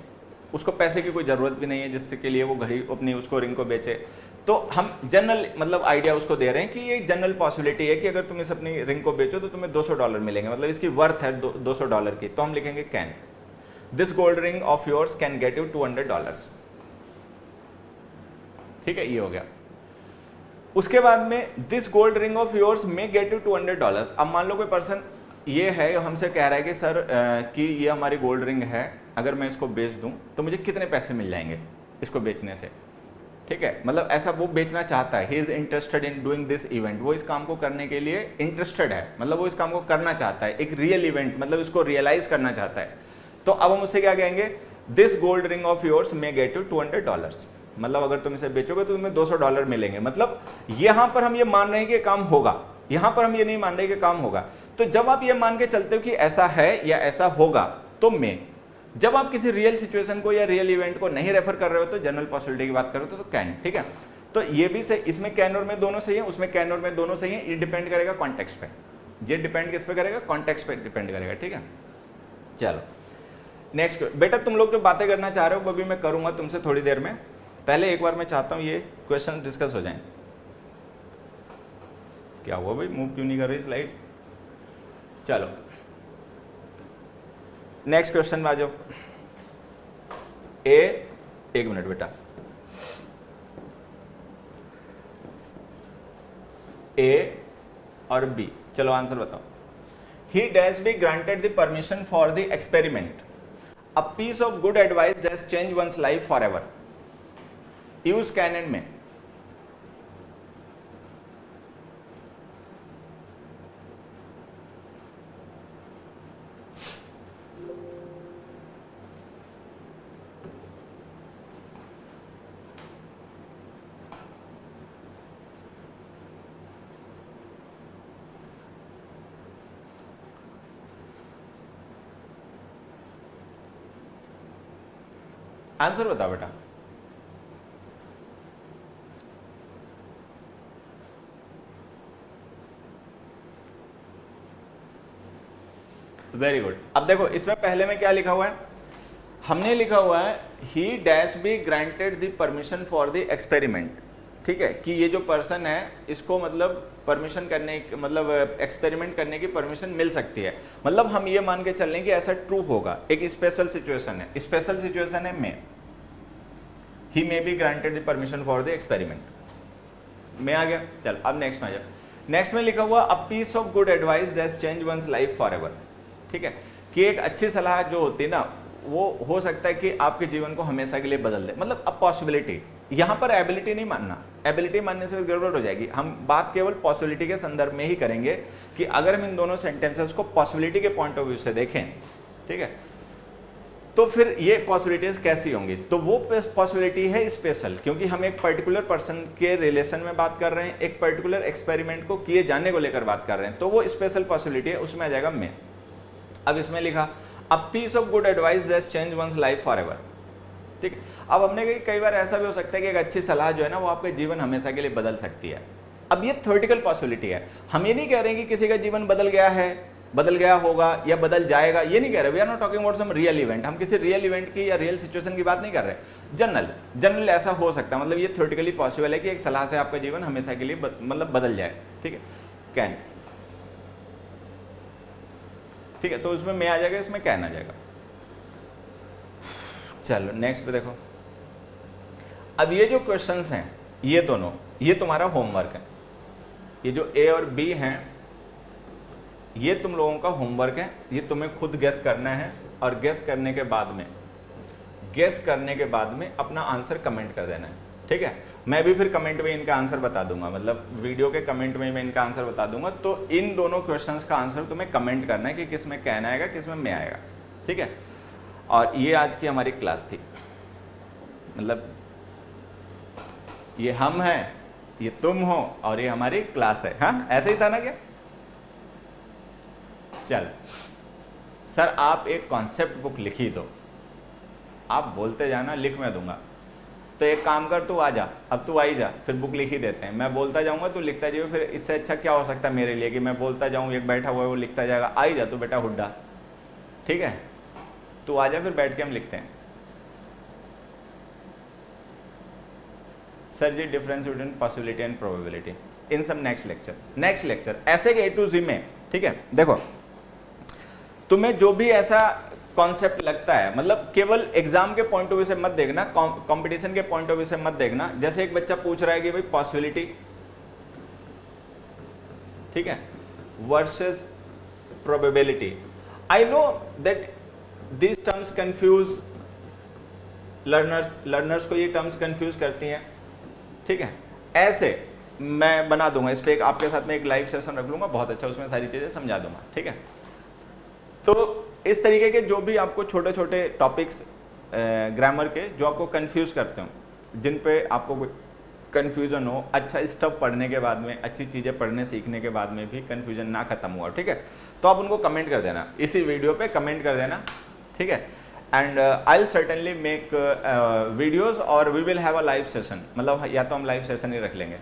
उसको पैसे की कोई ज़रूरत भी नहीं है जिससे के लिए वो घड़ी अपनी उसको रिंग को बेचे। तो हम जनरल मतलब आइडिया उसको दे रहे हैं कि ये जनरल पॉसिबिलिटी है कि अगर तुम इस अपनी रिंग को बेचो तो तुम्हें $200 मिलेंगे, मतलब इसकी वर्थ है $200 की। तो हम लिखेंगे can, this gold ring of yours can get you $200, ठीक है, ये हो गया। उसके बाद में this gold ring of yours may get you $200। अब मान लो कोई पर्सन ये है, हमसे कह रहा है कि सर कि ये हमारी गोल्ड रिंग है, अगर मैं इसको बेच दूं तो मुझे कितने पैसे मिल जाएंगे इसको बेचने से, ठीक है। मतलब ऐसा वो बेचना चाहता है, he is interested in doing this event, वो इस काम को करने के लिए इंटरेस्टेड है, मतलब वो इस काम को करना चाहता है, एक रियल इवेंट, मतलब इसको रियलाइज करना चाहता है। तो अब हम उससे क्या कहेंगे, this gold ring of yours may get you $200, मतलब अगर तुम इसे बेचोगे तो तुम्हें $200 मिलेंगे। मतलब यहां पर हम ये मान रहे हैं कि काम होगा, यहां पर हम ये नहीं मान रहे कि काम होगा। तो जब आप ये मान के चलते हो कि ऐसा है या ऐसा होगा तो मैं, जब आप किसी रियल सिचुएशन को या रियल इवेंट को नहीं रेफर कर रहे हो तो जनरल पॉसिबिलिटी की बात करो तो कैन, ठीक है। तो ये भी सही, इसमें कैन और में दोनों सही है, उसमें कैन और में दोनों सही है। ये डिपेंड करेगा कॉन्टेक्स्ट पे, ये डिपेंड किस पे करेगा, कॉन्टेक्स्ट पे डिपेंड करेगा, ठीक है। चलो नेक्स्ट बेटा, तुम लोग जो बातें करना चाह रहे हो वो भी मैं करूंगा तुमसे थोड़ी देर में। पहले एक बार मैं चाहता हूं ये क्वेश्चन डिस्कस हो जाए। क्या हुआ भाई, मूव क्यों नहीं कर रही स्लाइड? चलो नेक्स्ट क्वेश्चन में आ जाओ। एक मिनट बेटा, ए और बी, चलो आंसर बताओ। He dash be granted the permission for the experiment, a piece of good advice dash change one's life forever, use can and में। आंसर बताओ बेटा। Very good. अब देखो इसमें पहले में क्या लिखा हुआ है, हमने लिखा हुआ है ही dash be granted the permission for the experiment, ठीक है, कि ये जो पर्सन है इसको मतलब परमिशन करने मतलब एक्सपेरिमेंट करने की परमिशन मिल सकती है। मतलब हम ये मान के चल रहे हैं कि ऐसा ट्रू होगा। एक स्पेशल सिचुएशन है, स्पेशल सिचुएशन है में ही may be granted the permission for the experiment में आ गया। चल अब नेक्स्ट में आ जाओ। नेक्स्ट में लिखा हुआ a piece of good advice dash change one's life forever, ठीक है, कि एक अच्छी सलाह जो होती है ना वो हो सकता है कि आपके जीवन को हमेशा के लिए बदल दे। मतलब अब पॉसिबिलिटी, यहाँ पर एबिलिटी नहीं मानना, एबिलिटी मानने से गड़बड़ हो जाएगी। हम बात केवल पॉसिबिलिटी के संदर्भ में ही करेंगे कि अगर हम इन दोनों सेंटेंसेस को पॉसिबिलिटी के पॉइंट ऑफ व्यू से देखें, ठीक है, तो फिर ये पॉसिबिलिटीज कैसी होंगी। तो वो पॉसिबिलिटी है स्पेशल, क्योंकि हम एक पर्टिकुलर पर्सन के रिलेशन में बात कर रहे हैं, एक पर्टिकुलर एक्सपेरिमेंट को किए जाने को लेकर बात कर रहे हैं, तो वो स्पेशल पॉसिबिलिटी है, उसमें आ जाएगा में। अब इसमें लिखा a piece of good advice that change one's life forever, ठीक है। अब हमने कई बार ऐसा भी हो सकता है कि एक अच्छी सलाह जो है ना वो आपके जीवन हमेशा के लिए बदल सकती है। अब ये थ्योरेटिकल पॉसिबिलिटी है, हम ये नहीं कह रहे हैं कि किसी का जीवन बदल गया है, बदल गया होगा या बदल जाएगा, ये नहीं कह रहे। We are not talking about some real event, हम किसी रियल इवेंट की या रियल सिचुएशन की बात नहीं कर रहे। जनरल ऐसा हो सकता है, मतलब ये थ्योरेटिकली पॉसिबल है कि एक सलाह से आपका जीवन हमेशा के लिए मतलब बदल जाए, ठीक है, कैन, ठीक है, तो उसमें मैं आ जाएगा, इसमें कैन आ जाएगा। चलो नेक्स्ट पे देखो। अब ये जो क्वेश्चंस हैं ये दोनों, ये तुम्हारा होमवर्क है। ये जो ए और बी हैं ये तुम लोगों का होमवर्क है, ये तुम्हें खुद गेस करना है और गेस करने के बाद में अपना आंसर कमेंट कर देना है, ठीक है। मैं भी फिर कमेंट में इनका आंसर बता दूंगा, मतलब वीडियो के कमेंट में मैं इनका आंसर बता दूंगा। तो इन दोनों क्वेश्चंस का आंसर तुम्हें कमेंट करना है कि किस में कैन आएगा, किस में मैं आएगा, ठीक है। और ये आज की हमारी क्लास थी, मतलब ये हम हैं, ये तुम हो और ये हमारी क्लास है। हाँ ऐसे ही था ना क्या? चल सर आप एक कॉन्सेप्ट बुक लिखी दो, आप बोलते जाना, लिख मैं दूंगा। तो एक काम कर, तू आ जा, अब तू आई जा, फिर बुक लिख ही देते हैं। मैं बोलता जाऊंगा तू लिखता जाइए, फिर इससे अच्छा क्या हो सकता है मेरे लिए कि मैं बोलता जाऊं, एक बैठा हुआ है वो लिखता जाएगा। आई जा तू बेटा हुड्डा, ठीक है, तू आ जा, फिर बैठ के हम लिखते हैं। Sir ji difference between possibility and probability in some next lecture ऐसे के A to Z में, ठीक है। देखो तुम्हें जो भी ऐसा कॉन्सेप्ट लगता है, मतलब केवल एग्जाम के पॉइंट ऑफ व्यू से मत देखना, कंपटीशन के पॉइंट ऑफ व्यू से मत देखना। जैसे एक बच्चा पूछ रहा है कि भाई पॉसिबिलिटी, ठीक है, versus probability. I know that these terms confuse learners को ये टर्म्स कंफ्यूज करती हैं, ठीक है। ऐसे मैं बना दूंगा, इस पर आपके साथ में एक लाइव सेशन रख लूंगा बहुत अच्छा, उसमें सारी चीजें समझा दूंगा, ठीक है। तो इस तरीके के जो भी आपको छोटे छोटे टॉपिक्स ग्रामर के जो आपको कंफ्यूज करते हो, जिन पे आपको कोई कन्फ्यूजन हो, अच्छा स्टफ पढ़ने के बाद में, अच्छी चीज़ें पढ़ने सीखने के बाद में भी कन्फ्यूजन ना खत्म हुआ, ठीक है, तो आप उनको कमेंट कर देना, इसी वीडियो पे कमेंट कर देना, ठीक है। And I will certainly make videos और we will have a live session, मतलब या तो हम लाइव सेशन ही रख लेंगे।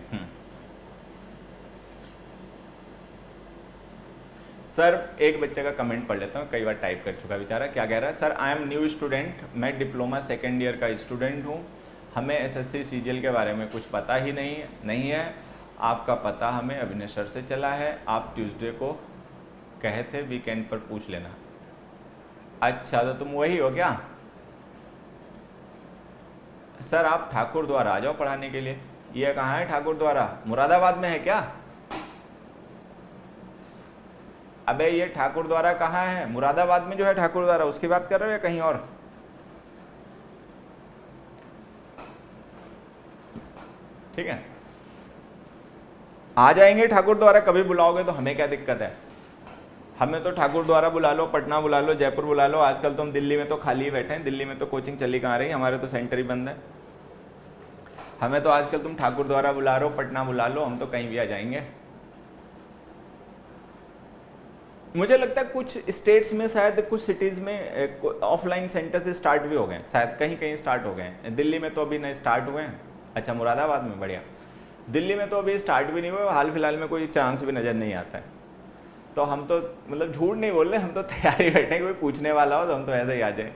सर एक बच्चे का कमेंट पढ़ लेता हूँ, कई बार टाइप कर चुका बेचारा, क्या कह रहा है? Sir I am new student, मैं डिप्लोमा सेकेंड ईयर का स्टूडेंट हूँ, हमें एसएससी सीजीएल के बारे में कुछ पता ही नहीं है। आपका पता हमें अविनाश सर से चला है, आप ट्यूसडे को कहे थे वीकेंड पर पूछ लेना। अच्छा तो तुम वही हो क्या? सर आप ठाकुर द्वारा आ जाओ पढ़ाने के लिए। ये कहाँ है ठाकुर द्वारा? मुरादाबाद में है क्या? अबे ये ठाकुर द्वारा कहाँ है? मुरादाबाद में जो है ठाकुर द्वारा, उसकी बात कर रहे हो या कहीं और? ठीक है, आ जाएंगे ठाकुर द्वारा, कभी बुलाओगे तो हमें क्या दिक्कत है? हमें तो ठाकुर द्वारा बुला लो, पटना बुला लो, जयपुर बुला लो। आजकल तो हम दिल्ली में तो खाली ही बैठे हैं, दिल्ली में तो कोचिंग चली कहाँ रही, हमारे तो सेंटर ही बंद है। हमें तो आजकल तुम ठाकुर द्वारा बुला लो, पटना बुला लो, हम तो कहीं भी आ जाएंगे। मुझे लगता है कुछ स्टेट्स में, शायद कुछ सिटीज़ में ऑफलाइन सेंटर से स्टार्ट भी हो गए, शायद कहीं कहीं स्टार्ट हो गए हैं। दिल्ली में तो अभी नहीं स्टार्ट हुए हैं। अच्छा मुरादाबाद में, बढ़िया। दिल्ली में तो अभी स्टार्ट भी नहीं हुए, हाल फिलहाल में कोई चांस भी नज़र नहीं आता है। तो हम तो मतलब झूठ नहीं बोल रहे, हम तो तैयारी बैठे हैं, कोई पूछने वाला हो तो हम तो ऐसे ही आ जाए।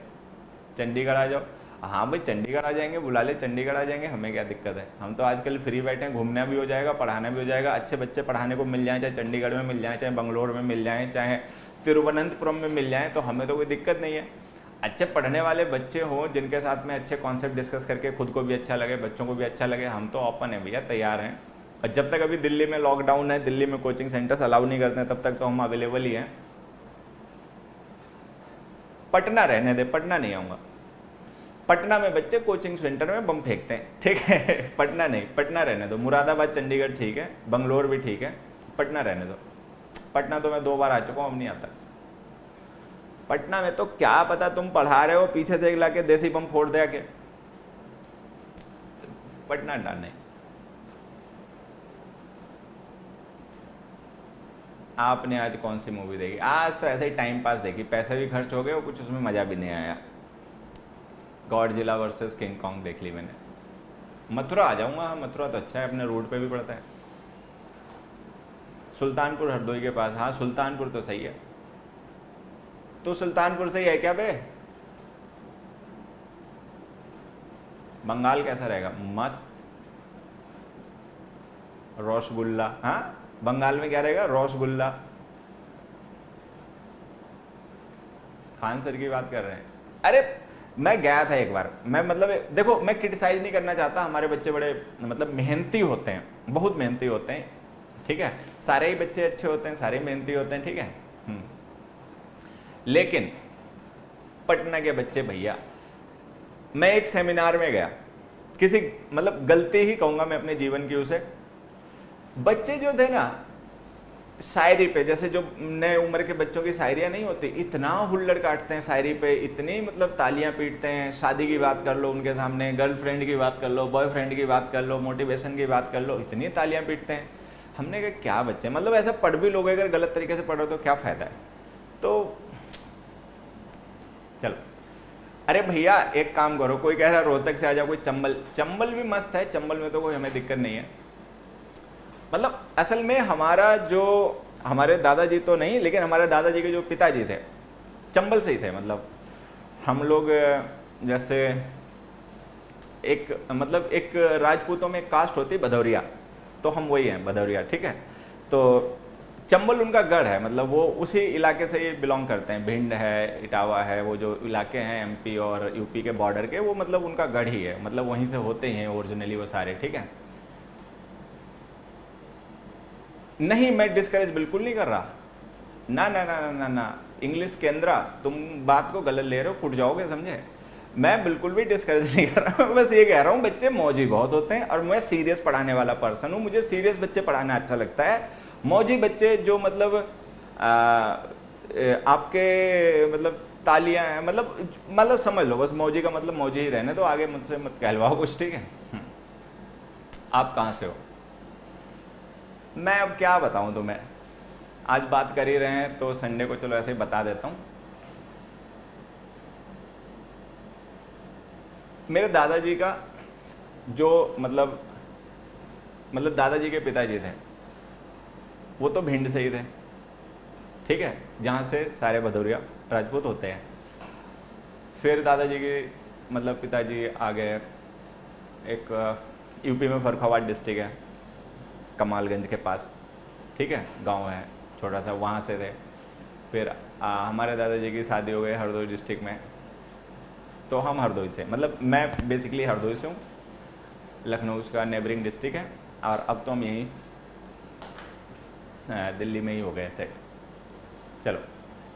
चंडीगढ़ आ जाओ। हाँ भाई चंडीगढ़ आ जाएंगे, बुला ले, चंडीगढ़ आ जाएंगे, हमें क्या दिक्कत है। हम तो आजकल फ्री बैठे हैं, घूमना भी हो जाएगा, पढ़ाना भी हो जाएगा, अच्छे बच्चे पढ़ाने को मिल जाएं, चाहे चंडीगढ़ में मिल जाएं, चाहे बंगलोर में मिल जाएं, चाहे तिरुवनंतपुरम में मिल जाएं, तो हमें तो कोई दिक्कत नहीं है। अच्छे पढ़ने वाले बच्चे हों जिनके साथ में अच्छे कॉन्सेप्ट डिस्कस करके खुद को भी अच्छा लगे, बच्चों को भी अच्छा लगे, हम तो ओपन है भैया, तैयार हैं। और जब तक अभी दिल्ली में लॉकडाउन है, दिल्ली में कोचिंग सेंटर्स अलाउ नहीं करते हैं, तब तक तो हम अवेलेबल ही हैं। पटना रहने दे, पटना नहीं आऊँगा। पटना में बच्चे कोचिंग सेंटर में बम फेंकते हैं, ठीक है। पटना नहीं, पटना रहने दो। मुरादाबाद चंडीगढ़ ठीक है, बंगलोर भी ठीक है, पटना रहने दो। पटना तो मैं 2 बार आ चुका हूँ, अब नहीं आता। पटना में तो क्या पता तुम पढ़ा रहे हो, पीछे से ला के देसी बम फोड़ दे के। पटना डर नहीं। आपने आज कौन सी मूवी देखी? आज तो ऐसे ही टाइम पास देखी, पैसे भी खर्च हो गए और कुछ उसमें मजा भी नहीं आया। गॉडजिला वर्सेस किंग कॉन्ग देख ली मैंने। मथुरा आ जाऊंगा, मथुरा तो अच्छा है, अपने रोड पे भी पड़ता है। सुल्तानपुर हरदोई के पास, हाँ सुल्तानपुर तो सही है। तो सुल्तानपुर सही है क्या बे? बंगाल कैसा रहेगा? मस्त रसगुल्ला। हाँ बंगाल में क्या रहेगा? रसगुल्ला। खान सर की बात कर रहे हैं? अरे मैं गया था एक बार, मैं मतलब देखो मैं क्रिटिसाइज नहीं करना चाहता, हमारे बच्चे बड़े मतलब मेहनती होते हैं, बहुत मेहनती होते हैं, ठीक है। सारे ही बच्चे अच्छे होते हैं, सारे मेहनती होते हैं, ठीक है। लेकिन पटना के बच्चे भैया, मैं एक सेमिनार में गया, किसी मतलब गलती ही कहूंगा मैं अपने जीवन की उसे, बच्चे जो थे ना शायरी पे, जैसे जो नए उम्र के बच्चों की शायरियाँ नहीं होती, इतना हुल्लड़ काटते हैं शायरी पे, इतनी मतलब तालियां पीटते हैं। शादी की बात कर लो उनके सामने, गर्लफ्रेंड की बात कर लो, बॉयफ्रेंड की बात कर लो, मोटिवेशन की बात कर लो, इतनी तालियां पीटते हैं। हमने कहा क्या बच्चे, मतलब ऐसा पढ़ भी लोगे, अगर गलत तरीके से पढ़ो तो क्या फ़ायदा है। तो चलो, अरे भैया एक काम करो, कोई कह रहा है रोहतक से आ जाओ, कोई चंबल, चंबल भी मस्त है, चंबल में तो कोई हमें दिक्कत नहीं है। मतलब असल में हमारा जो, हमारे दादाजी तो नहीं, लेकिन हमारे दादाजी के जो पिताजी थे चंबल से ही थे। मतलब हम लोग जैसे एक मतलब एक राजपूतों में एक कास्ट होती है भदौरिया, तो हम वही हैं भदौरिया, ठीक है। तो चंबल उनका गढ़ है, मतलब वो उसी इलाके से बिलोंग करते हैं। भिंड है, इटावा है, वो जो इलाके हैं एमपी और यूपी के बॉर्डर के, वो मतलब उनका गढ़ ही है, मतलब वहीं से होते हैं ओरिजिनली वो सारे, ठीक है। नहीं मैं डिस्करेज बिल्कुल नहीं कर रहा, ना ना ना ना ना, इंग्लिश केंद्रा, तुम बात को गलत ले रहे हो, फुट जाओगे समझे। मैं बिल्कुल भी डिस्करेज नहीं कर रहा हूँ, बस ये कह रहा हूँ बच्चे मौजी बहुत होते हैं, और मैं सीरियस पढ़ाने वाला पर्सन हूँ, मुझे सीरियस बच्चे पढ़ाना अच्छा लगता है। मौजी बच्चे जो मतलब आपके मतलब तालियां हैं, मतलब समझ लो, बस मौजी का मतलब मौजी ही रहने दो, आगे मुझसे मत कहलवाओ कुछ, ठीक है। आप कहाँ से हो? मैं अब क्या बताऊं तुम्हें, आज बात कर ही रहे हैं तो संडे को चलो ऐसे ही बता देता हूं। मेरे दादाजी का जो मतलब दादाजी के पिताजी थे वो तो भिंड से ही थे, ठीक है, जहाँ से सारे भदौरिया राजपूत होते हैं। फिर दादाजी के मतलब पिताजी आ गए, एक यूपी में फर्रुखाबाद डिस्ट्रिक्ट है, कमालगंज के पास, ठीक है, गांव है छोटा सा, वहाँ से थे। फिर हमारे दादाजी की शादी हो गई हरदोई डिस्ट्रिक्ट में, तो हम हरदोई से, मतलब मैं बेसिकली हरदोई से हूँ, लखनऊ का नेबरिंग डिस्ट्रिक्ट है, और अब तो हम यहीं दिल्ली में ही हो गए सेट। चलो,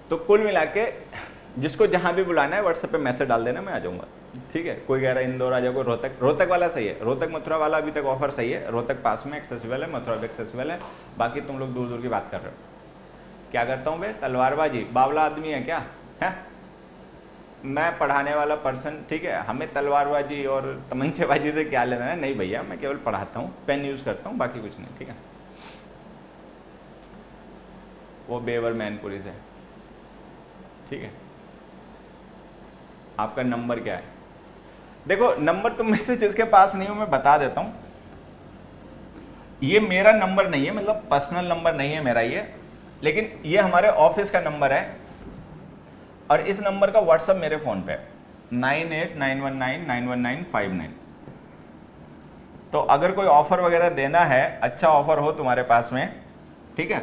तो कुल मिला के जिसको जहाँ भी बुलाना है व्हाट्सएप पे मैसेज डाल देना, मैं आ जाऊँगा, ठीक है। कोई कह रहा है इंदौर आ जाओ, कोई रोहतक वाला सही है, रोहतक मथुरा वाला अभी तक ऑफर सही है, रोहतक पास में एक्सेसिबल है, मथुरा भी एक्सेसिबल है, बाकी तुम लोग दूर दूर की बात कर रहे हो। क्या करता हूँ मैं? तलवारबाजी, बावला आदमी है क्या है? मैं पढ़ाने वाला पर्सन, ठीक है, हमें तलवारबाजी और तमंचेबाजी से क्या लेना है? नहीं भैया, मैं केवल पढ़ाता हूँ, पेन यूज़ करता हूँ, बाकी कुछ नहीं, ठीक है। वो बेवर मैनपुरी से, ठीक है। आपका नंबर क्या है? देखो नंबर तुम में से जिसके पास नहीं हो मैं बता देता हूं, ये मेरा नंबर नहीं है, मतलब पर्सनल नंबर नहीं है मेरा ये, लेकिन ये हमारे ऑफिस का नंबर है, और इस नंबर का व्हाट्सएप मेरे फ़ोन पे है, 9891991959। तो अगर कोई ऑफर वगैरह देना है, अच्छा ऑफर हो तुम्हारे पास में, ठीक है,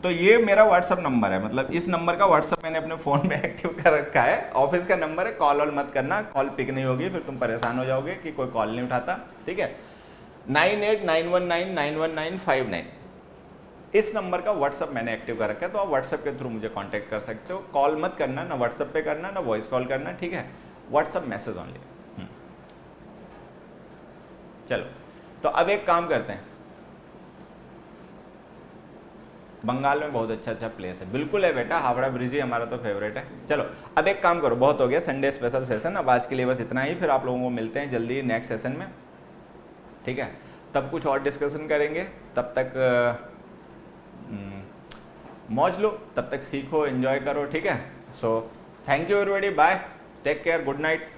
तो ये मेरा व्हाट्सअप नंबर है, मतलब इस नंबर का व्हाट्सअप मैंने अपने फ़ोन में एक्टिव कर रखा है। ऑफिस का नंबर है, कॉल वॉल मत करना, कॉल पिक नहीं होगी, फिर तुम परेशान हो जाओगे कि कोई कॉल नहीं उठाता, ठीक है। 9891991959 इस नंबर का व्हाट्सअप मैंने एक्टिव कर रखा है, तो आप व्हाट्सअप के थ्रू मुझे कांटेक्ट कर सकते हो। कॉल मत करना, ना व्हाट्सअप पे करना, ना वॉइस कॉल करना, ठीक है, व्हाट्सअप मैसेज ओनली। चलो, तो अब एक काम करते हैं, बंगाल में बहुत अच्छा अच्छा प्लेस है, बिल्कुल है बेटा, हावड़ा ब्रिज ही हमारा तो फेवरेट है। चलो अब एक काम करो, बहुत हो गया संडे स्पेशल सेशन, अब आज के लिए बस इतना ही, फिर आप लोगों को मिलते हैं जल्दी नेक्स्ट सेशन में, ठीक है। तब कुछ और डिस्कशन करेंगे, तब तक मौज लो, तब तक सीखो, एंजॉय करो, ठीक है। So thank you everybody, bye, take care, good night.